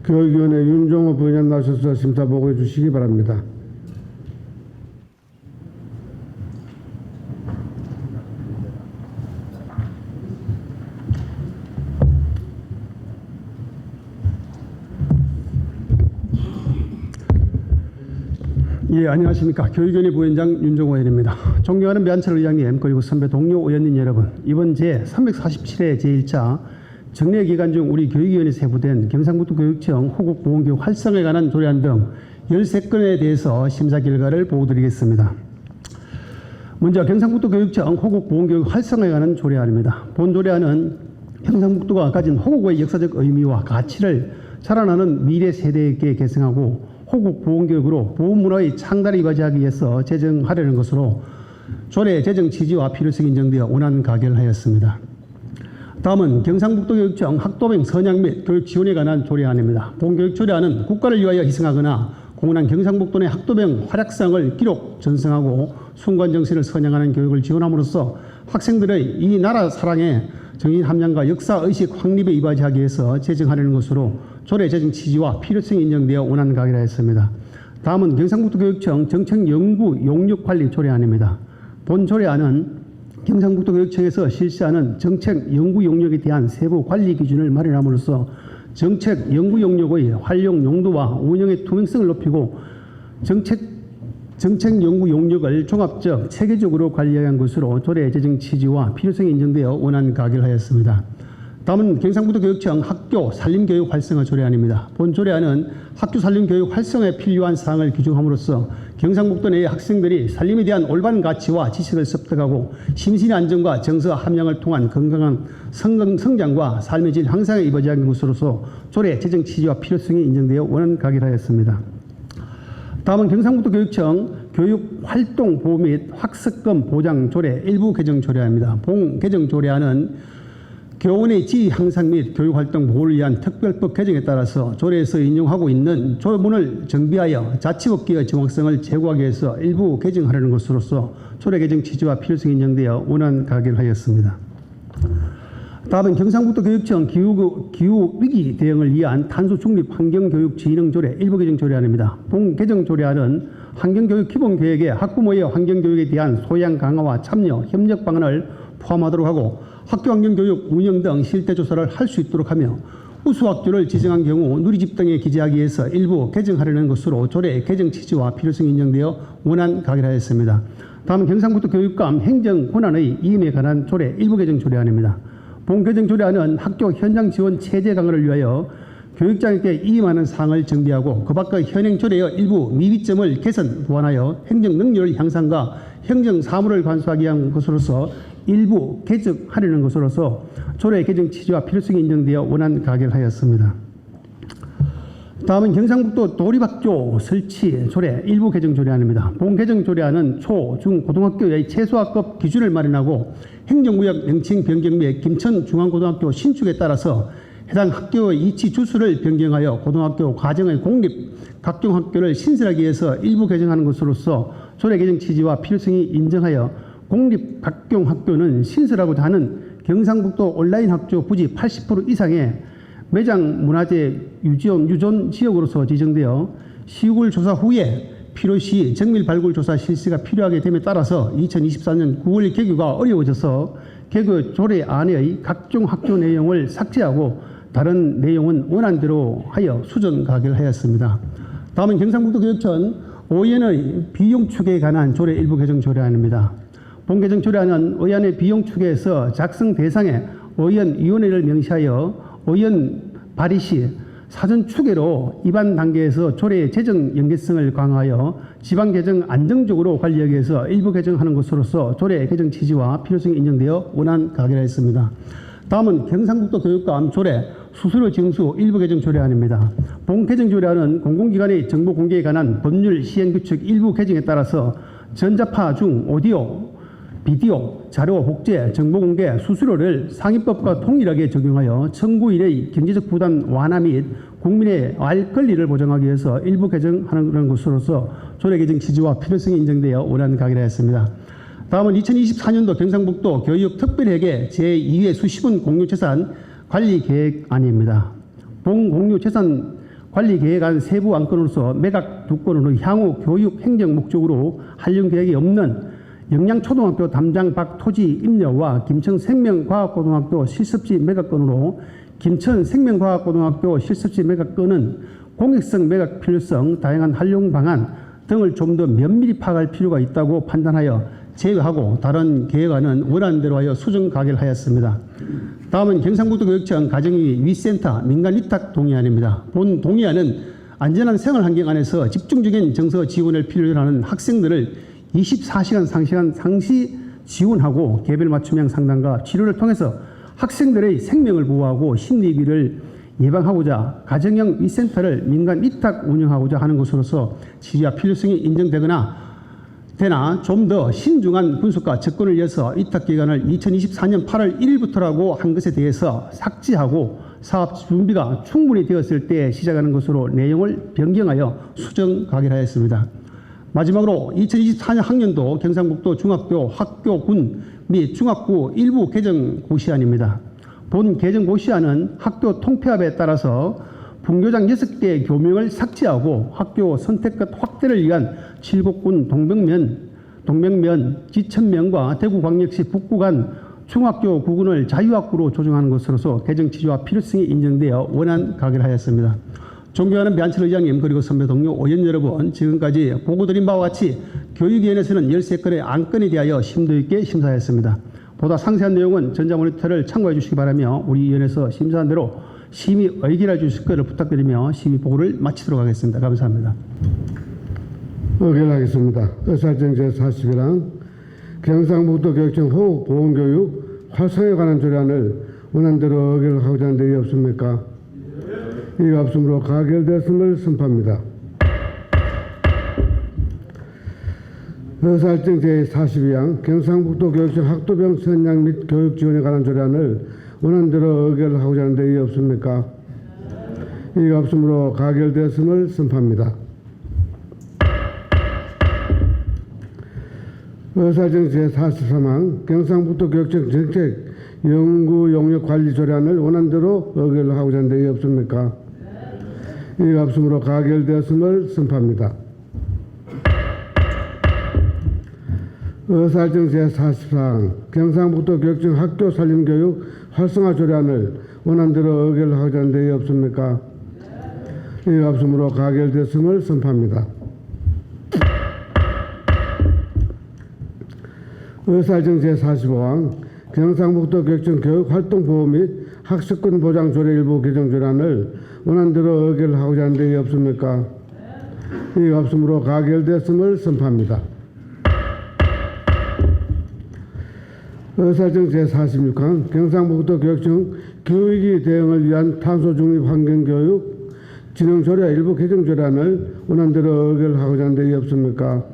교육위원회 윤종호 부위원 나오셔서 심사 보고해 주시기 바랍니다. 예, 안녕하십니까. 교육위원회 부위원장 윤종호 의원입니다. 존경하는 배한철 의장님 그리고 선배 동료 의원님 여러분, 이번 제347회 제1차 정례 기간 중 우리 교육위원회 세부된 경상북도 교육청 호국 보훈교육 활성화에 관한 조례안 등 13건에 대해서 심사 결과를 보고드리겠습니다. 먼저 경상북도 교육청 호국 보훈교육 활성화에 관한 조례안입니다. 본 조례안은 경상북도가 가진 호국의 역사적 의미와 가치를 자라나는 미래 세대에게 계승하고 호국 보훈교육으로 보훈문화의 창달을 이루어지기 위해서 제정하려는 것으로 조례 제정 취지와 필요성이 인정되어 원안 가결하였습니다. 다음은 경상북도 교육청 학도병 선양 및 교육 지원에 관한 조례안입니다. 본교육 조례안은 국가를 위하여 희생하거나 공헌한 경상북도 내 학도병 활약상을 기록 전승하고 순관 정신을 선양하는 교육을 지원함으로써 학생들의 이 나라 사랑의 정신 함량과 역사 의식 확립에 이바지하기 위해서 제정하려는 것으로 조례 제정 취지와 필요성이 인정되어 원안 가결하였습니다. 다음은 경상북도 교육청 정책 연구 용역 관리 조례안입니다. 본 조례안은 경상북도 교육청에서 실시하는 정책 연구 용역에 대한 세부 관리 기준을 마련함으로써 정책 연구 용역의 활용 용도와 운영의 투명성을 높이고 정책 연구 용역을 종합적 체계적으로 관리한 것으로 조례 제정 취지와 필요성이 인정되어 원안 가결하였습니다. 다음은 경상북도 교육청 학교 산림교육 활성화 조례안입니다. 본 조례안은 학교 산림교육 활성화에 필요한 사항을 규정함으로써 경상북도 내의 학생들이 산림에 대한 올바른 가치와 지식을 습득하고 심신의 안정과 정서 함량을 통한 건강한 성장과 삶의 질 향상에 이바지하는 것으로서 조례 제정 취지와 필요성이 인정되어 원안 가결하였습니다. 다음은 경상북도 교육청 교육활동 보호 및 학습금 보장 조례 일부 개정 조례안입니다. 본 개정 조례안은 교원의 지위 향상 및 교육활동 보호를 위한 특별법 개정에 따라서 조례에서 인용하고 있는 조문을 정비하여 자치법규의 정확성을 제고하기 위해서 일부 개정하려는 것으로서 조례 개정 취지와 필요성이 인정되어 원안 가결하였습니다. 다음은 경상북도 교육청 기후위기 대응을 위한 탄소 중립 환경교육진흥 조례 일부 개정 조례안입니다. 본 개정 조례안은 환경교육 기본계획에 학부모의 환경교육에 대한 소양 강화와 참여, 협력 방안을 포함하도록 하고 학교 환경교육 운영 등 실태조사를 할 수 있도록 하며 우수학교를 지정한 경우 누리집 등에 기재하기 위해서 일부 개정하려는 것으로 조례 개정 취지와 필요성이 인정되어 원안 가결하였습니다. 다음은 경상북도 교육감 행정 권한의 이임에 관한 조례 일부 개정 조례안입니다. 본 개정 조례안은 학교 현장 지원 체제 강화를 위하여 교육장에게 이임하는 사항을 정비하고 그 밖의 현행 조례의 일부 미비점을 개선 보완하여 행정 능률 향상과 행정 사무를 관수하기 위한 것으로서 일부 개정하려는 것으로서 조례 개정 취지와 필요성이 인정되어 원안 가결하였습니다. 다음은 경상북도 도립학교 설치 조례 일부 개정 조례안입니다. 본 개정 조례안은 초, 중, 고등학교의 최소학급 기준을 마련하고 행정구역 명칭 변경 및 김천중앙고등학교 신축에 따라서 해당 학교의 위치 주소를 변경하여 고등학교 과정의 공립 각종 학교를 신설하기 위해서 일부 개정하는 것으로서 조례 개정 취지와 필요성이 인정하여 공립 각종 학교는 신설하고자 하는 경상북도 온라인 학교 부지 80% 이상의 매장 문화재 유존 지역으로서 지정되어 시국을 조사 후에 필요시 정밀 발굴 조사 실시가 필요하게 됨에 따라서 2024년 9월 개교가 어려워져서 개교 조례안의 각종 학교 내용을 삭제하고 다른 내용은 원안대로 하여 수정 가결하였습니다. 다음은 경상북도 교육청 의원의 비용 추계에 관한 조례 일부 개정 조례안입니다. 본 개정 조례안은 의원의 비용 추계에서 작성 대상에 의원위원회를 명시하여 의원 발의 시 사전 추계로 입안 단계에서 조례의 재정 연계성을 강화하여 지방 개정 안정적으로 관리하기 위해서 일부 개정하는 것으로서 조례 개정 취지와 필요성이 인정되어 원안 가결하였습니다. 다음은 경상북도 교육감 조례 수수료 징수 일부 개정 조례안입니다. 본 개정 조례안은 공공기관의 정보 공개에 관한 법률 시행 규칙 일부 개정에 따라서 전자파 중 오디오 비디오, 자료 복제, 정보 공개, 수수료를 상위법과 통일하게 적용하여 청구인의 경제적 부담 완화 및 국민의 알 권리를 보장하기 위해서 일부 개정하는 것으로서 조례 개정 지지와 필요성이 인정되어 원안 가결하였습니다. 다음은 2024년도 경상북도 교육특별회계 제2회 수시분 공유재산 관리계획안입니다. 본 공유재산 관리계획안 세부 안건으로서 매각 2건으로 향후 교육 행정 목적으로 활용 계획이 없는 영양초등학교 담장 박토지 임려와 김천생명과학고등학교 실습지 매각건으로 김천생명과학고등학교 실습지 매각건은 공익성 매각 필요성, 다양한 활용 방안 등을 좀 더 면밀히 파악할 필요가 있다고 판단하여 제외하고 다른 계획안은 원안대로 하여 수정 가결하였습니다. 다음은 경상북도 교육청 가정위 위센터 민간 위탁 동의안입니다. 본 동의안은 안전한 생활 환경 안에서 집중적인 정서 지원을 필요로 하는 학생들을 24시간 상시 지원하고 개별 맞춤형 상담과 치료를 통해서 학생들의 생명을 보호하고 심리비를 예방하고자 가정형 위센터를 민간 위탁 운영하고자 하는 것으로서 지지와 필요성이 인정되거나 좀 더 신중한 분석과 접근을 위해서 위탁 기간을 2024년 8월 1일부터라고 한 것에 대해서 삭제하고 사업 준비가 충분히 되었을 때 시작하는 것으로 내용을 변경하여 수정 가결하였습니다. 마지막으로 2024년 학년도 경상북도 중학교 학교군 및 중학교 일부 개정 고시안입니다. 본 개정 고시안은 학교 통폐합에 따라서 분교장 6개 교명을 삭제하고 학교 선택끝 확대를 위한 칠곡군 동백면, 지천면과 대구광역시 북구 간 중학교 구군을 자유학구로 조정하는 것으로서 개정 취지와 필요성이 인정되어 원안 가결하였습니다. 존경하는 배한철 의장님 그리고 선배 동료 의원 여러분, 지금까지 보고드린 바와 같이 교육위원회에서는 13건의 안건에 대하여 심도 있게 심사하였습니다. 보다 상세한 내용은 전자모니터를 참고해 주시기 바라며 우리 위원회에서 심사한 대로 심의 의결해 주실 것을 부탁드리며 심의 보고를 마치도록 하겠습니다. 감사합니다. 의결하겠습니다. 의사일정 제41항 경상북도 교육청 호흡 보건교육 활성화에 관한 조례안을 원안대로 의결하고자 하는 데이 없습니까? 이가 없으므로 가결되었음을 선포합니다. 의사일정 제42항 경상북도 교육청 학도병 선양 및 교육 지원에 관한 조례안을 원안대로 의결하고자 하는 데이 없습니까? 이가 없으므로 가결되었음을 선포합니다. 의사일정 제43항 경상북도 교육청 정책 연구 용역 관리 조례안을 원안대로 의결하고자 하는 데이 없습니까? 이가 없으므로 가결되었음을 선포합니다. 의사일정 제44항 경상북도 교육청 학교 살림교육 활성화 조례안을 원안대로 의결하고자 하는 데이 없습니까? 이가 없으므로 가결되었음을 선포합니다. 의사일정 제45항 경상북도 교육청 교육활동보호 및 학습권 보장 조례 일부 개정 조례안을 원안대로 의결하고자 하는 데이 없습니까? 이가 없으므로 가결되었음을 선포합니다. 의사일정 제46항 경상북도 교육청 교육위 대응을 위한 탄소 중립 환경교육 진흥 조례 일부 개정 조례안을 원안대로 의결하고자 하는 데이 없습니까?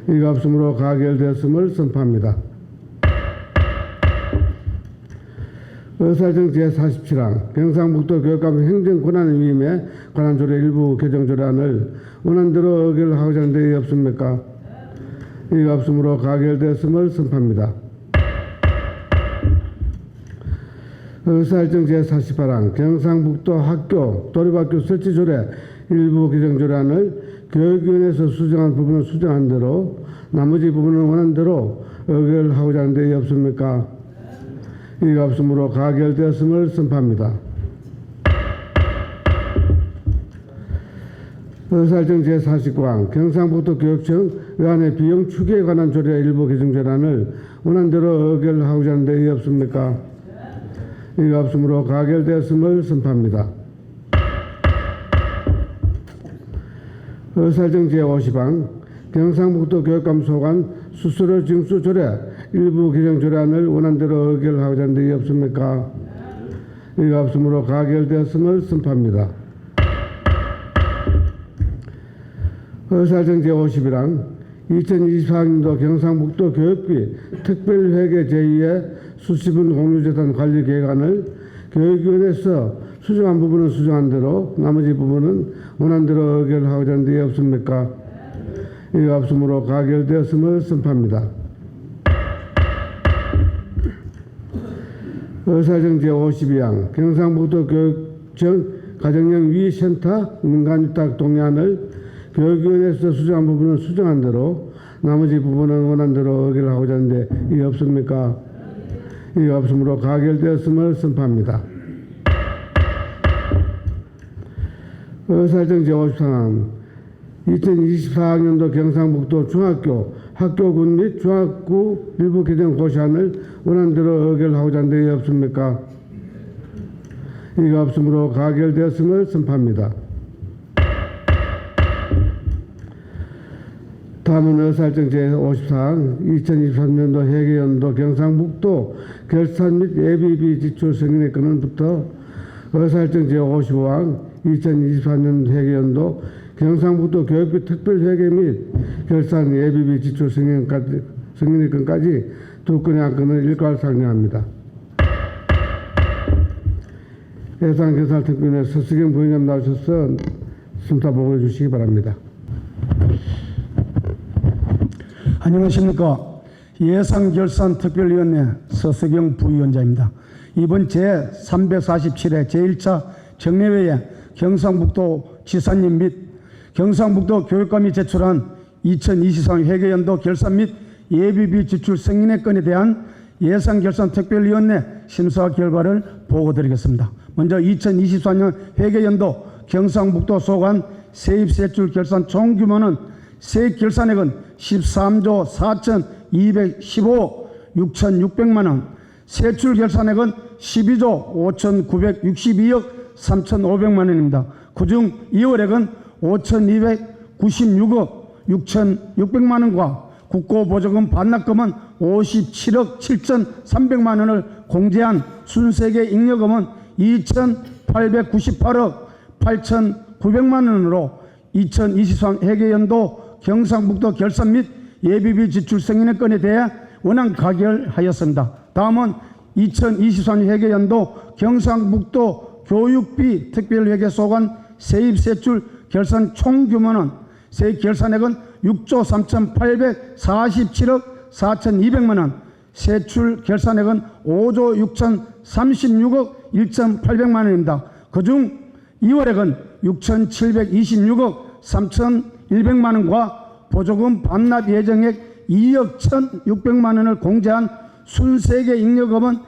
이가 없으므로 가결되었음을 선포합니다. 의사일정 제47항 경상북도 교육감 행정권한 위임에 관한 조례 일부 개정 조례안을 원안대로 의결하고자 하는 데이 없습니까? 이가 없으므로 가결되었음을 선포합니다. 의사일정 제48항 경상북도 학교 도립학교 설치 조례 일부 개정 조례안을 교육위원회에서 수정한 부분은 수정한 대로 나머지 부분은 원안대로 의결하고자 하는 데이 없습니까? 이가 없으므로 가결되었음을 선포합니다. 의사일정 제49항 경상북도 교육청 의안의 비용 추계에 관한 조례 일부 개정 조례안을 원안대로 의결하고자 하는 데이 없습니까? 이가 없으므로 가결되었음을 선포합니다. 의사일정 제50항 경상북도 교육감 소관 수수료 징수 조례 일부 개정 조례안을 원안대로 의결하고자 하는 데이 없습니까? 이가 없으므로 가결되었음을 선포합니다. 의사일정 제51항 2024년도 경상북도 교육비 특별회계 제2의 수시분 공유재산 관리 계획안을 교육위원회에서 수정한 부분은 수정한 대로 나머지 부분은 원한 대로 의결하고자 하는 데 없습니까? 이가 없으므로 가결되었음을 선포합니다. 의사정 제52항 경상북도 교육청 가정령 위센터 민간위탁 동의안을 교육위원회에서 수정한 부분은 수정한 대로 나머지 부분은 원한 대로 의결하고자 하는데 이가 없습니까? 이가 없으므로 가결되었음을 선포합니다. 의사정 제53항 2024학년도 경상북도 중학교 학교군 및 중학교 일부 개정 고시안을 원한 대로 의결하고자 하는 데 없습니까? 이가 없으므로 가결되었음을 선포합니다. 다음은 의사일정 제54항 2023년도 회계연도 경상북도 결산 및 예비비 지출 승인의 근원부터 의사일정 제55항 2024년 회계연도 경상북도 교육비 특별회계 및 결산 예비비 지출 승인의 건까지 두 건의 안건을 일괄 상정합니다. 예산결산특위원회 서수경 부위원님 나오셔서 심사 보고해 주시기 바랍니다. 안녕하십니까. 예산결산특별위원회 서수경 부위원장입니다. 이번 제347회 제1차 정례회에 경상북도 지사님 및 경상북도 교육감이 제출한 2023 회계연도 결산 및 예비비 지출 승인의 건에 대한 예산결산특별위원회 심사 결과를 보고드리겠습니다. 먼저 2024년 회계연도 경상북도 소관 세입세출 결산 총 규모는 세입 결산액은 13조 4,215억 6,600만 원, 세출 결산액은 12조 5,962억 3,500만 원입니다. 그중 2월액은 5,296억 6,600만 원과 국고보조금 반납금은 57억 7,300만 원을 공제한 순세계 잉여금은 2,898억 8,900만 원으로 2023 회계연도 경상북도 결산 및 예비비 지출 승인의 건에 대해 원안 가결하였습니다. 다음은 2023 회계연도 경상북도 교육비 특별회계 소관 세입세출 결산 총 규모는 세입 결산액은 6조 3,847억 4,200만 원, 세출 결산액은 5조 6,036억 1,800만 원입니다. 그중 2월액은 6,726억 3,100만 원과 보조금 반납 예정액 2억 1,600만 원을 공제한 순세계 잉여금은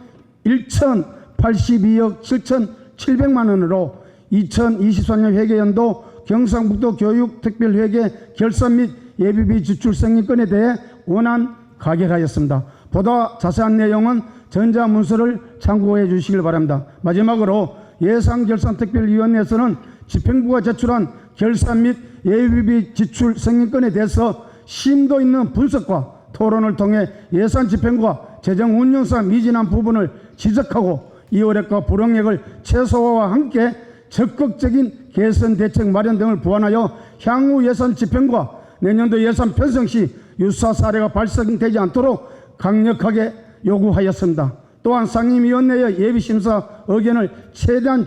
1,082억 7,700만 원으로 2024년 회계연도 경상북도 교육특별회계 결산 및 예비비 지출 승인건에 대해 원안 가결하였습니다. 보다 자세한 내용은 전자문서를 참고해 주시길 바랍니다. 마지막으로 예산결산특별위원회에서는 집행부가 제출한 결산 및 예비비 지출 승인건에 대해서 심도 있는 분석과 토론을 통해 예산 집행과 재정 운영상 미진한 부분을 지적하고 이월액과 불응액을 최소화와 함께 적극적인 개선 대책 마련 등을 보완하여 향후 예산 집행과 내년도 예산 편성 시 유사 사례가 발생되지 않도록 강력하게 요구하였습니다. 또한 상임위원회의 예비심사 의견을 최대한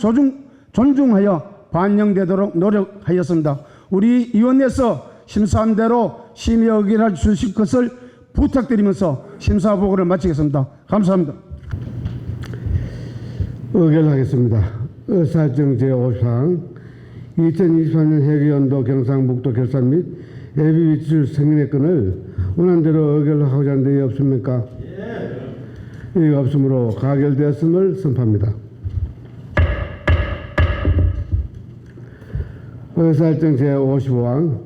존중하여 반영되도록 노력하였습니다. 우리 위원회에서 심사한 대로 심의 의견을 주실 것을 부탁드리면서 심사 보고를 마치겠습니다. 감사합니다. 의결하겠습니다. 의사일정 제54항 2023년 회계연도 경상북도 결산 및 예비비 지출 승인의 건을 원안대로 의결하고자 하는 데 없습니까? 이가 없으므로 가결되었음을 선포합니다. 의사일정 제55항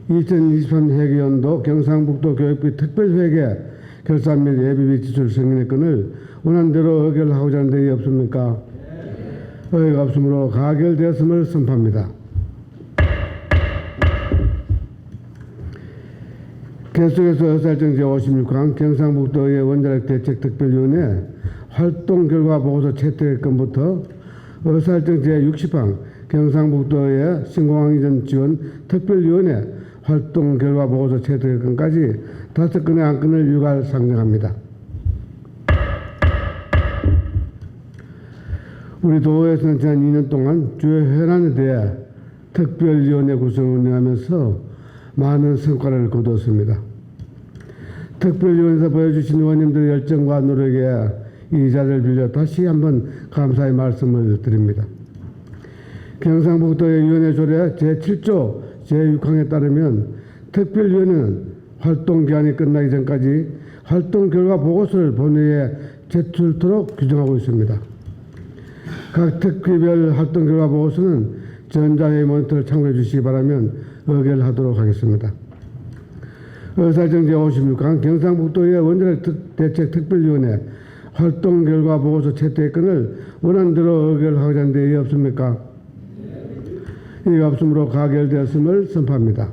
2023 회계연도 경상북도 교육비 특별회계 결산 및 예비비 지출 승인의 건을 원안대로 의결하고자 하는 데 없습니까? 의가 없으므로 가결되었음을 선포합니다. 계속해서 의사일정 제56항 경상북도의 원자력 대책 특별위원회 활동 결과 보고서 채택 건부터 의사일정 제60항 경상북도의 신공항 이전 지원 특별위원회 활동 결과 보고서 채택건까지 5건의 안건을 유관 상정합니다. 우리 도에서는 지난 2년 동안 주요 현안에 대해 특별위원회 구성을 운영하면서 많은 성과를 거두었습니다. 특별위원회에서 보여주신 의원님들의 열정과 노력에 이 자리를 빌려 다시 한번 감사의 말씀을 드립니다. 경상북도의 위원회 조례 제7조 제6항에 따르면 특별위원회는 활동기한이 끝나기 전까지 활동 결과 보고서를 본회의에 제출토록 규정하고 있습니다. 각 특위별 활동 결과 보고서는 전자회의 모니터를 참고해 주시기 바라면 의결하도록 하겠습니다. 의사정 제56항 경상북도의 원자력 대책 특별위원회 활동 결과 보고서 채택건을 원안대로 의결하고자 하는데 이의 없습니까? 이의 없으므로 가결되었음을 선포합니다.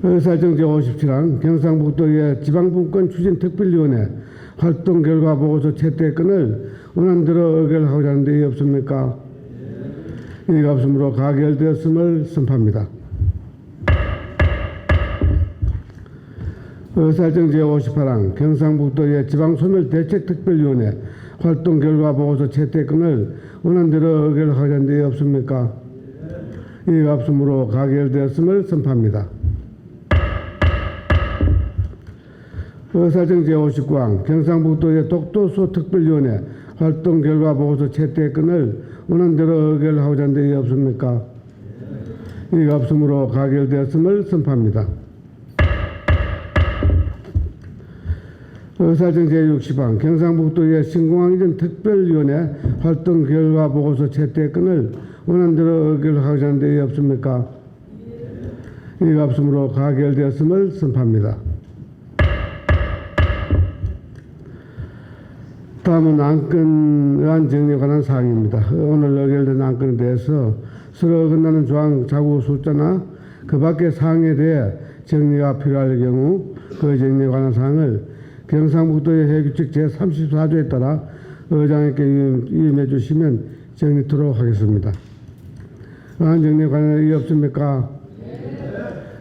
의사정 제57항 경상북도의 지방분권 추진 특별위원회 활동 결과 보고서 채택건을 원안대로 의결하고자 하는데 이의 없습니까? 이의가 없으므로 가결되었음을 선포합니다. 의사정 제58항 경상북도의 지방소멸대책특별위원회 활동 결과 보고서 채택건을 원안대로 의결하고자 하는데 이의 없습니까? 이의가 없으므로 가결되었음을 선포합니다. 의사정 제59항 경상북도의 독도수 특별위원회 활동 결과 보고서 채택건을 원안대로 의결하고자 하는데 이의 없습니까? 이의가 없으므로 가결되었음을 선포합니다. 의사정 제60항 경상북도의 신공항 이전 특별위원회 활동 결과 보고서 채택건을 원안대로 의결하고자 하는데 이의 없습니까? 이의가 없으므로 가결되었음을 선포합니다. 다음은 안건 의안 정리에 관한 사항입니다. 오늘 의결된 안건에 대해서 서로 어긋나는 조항 자구 숫자나 그 밖의 사항에 대해 정리가 필요할 경우 그 정리에 관한 사항을 경상북도의 회규칙 제34조에 따라 의장님께 위임해 주시면 정리토록 하겠습니다. 의안 정리에 관한 이의 없습니까?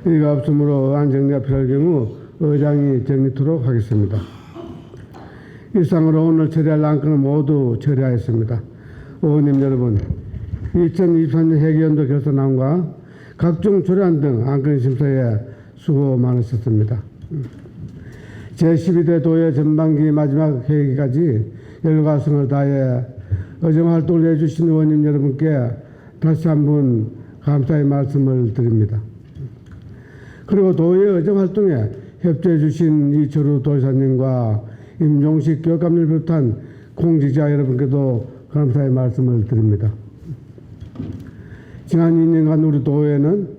이의가 없으므로 의안 정리가 필요할 경우 의장이 정리토록 하겠습니다. 이상으로 오늘 처리할 안건은 모두 처리하였습니다. 의원님 여러분, 2023년 회계연도 결산안과 각종 조례안 등 안건 심사에 수고 많으셨습니다. 제12대 도의 전반기 마지막 회기까지 열과 성을 다해 의정활동을 해주신 의원님 여러분께 다시 한번 감사의 말씀을 드립니다. 그리고 도의 의정활동에 협조해 주신 이철우 도지사님과 임종식 교육감을 비롯한 공직자 여러분께도 감사의 말씀을 드립니다. 지난 2년간 우리 도에는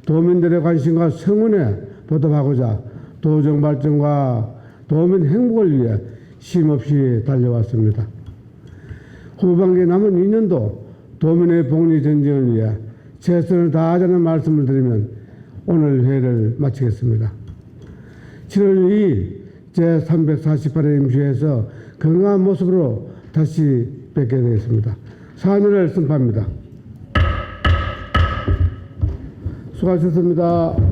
도민들의 관심과 성원에 보답하고자 도정 발전과 도민 행복을 위해 쉼없이 달려왔습니다. 후반기에 남은 2년도 도민의 복리 전쟁을 위해 최선을 다하자는 말씀을 드리면 오늘 회의를 마치겠습니다. 7월 2일 제348회 임시회에서 건강한 모습으로 다시 뵙게 되겠습니다. 사안을 선포합니다. 수고하셨습니다.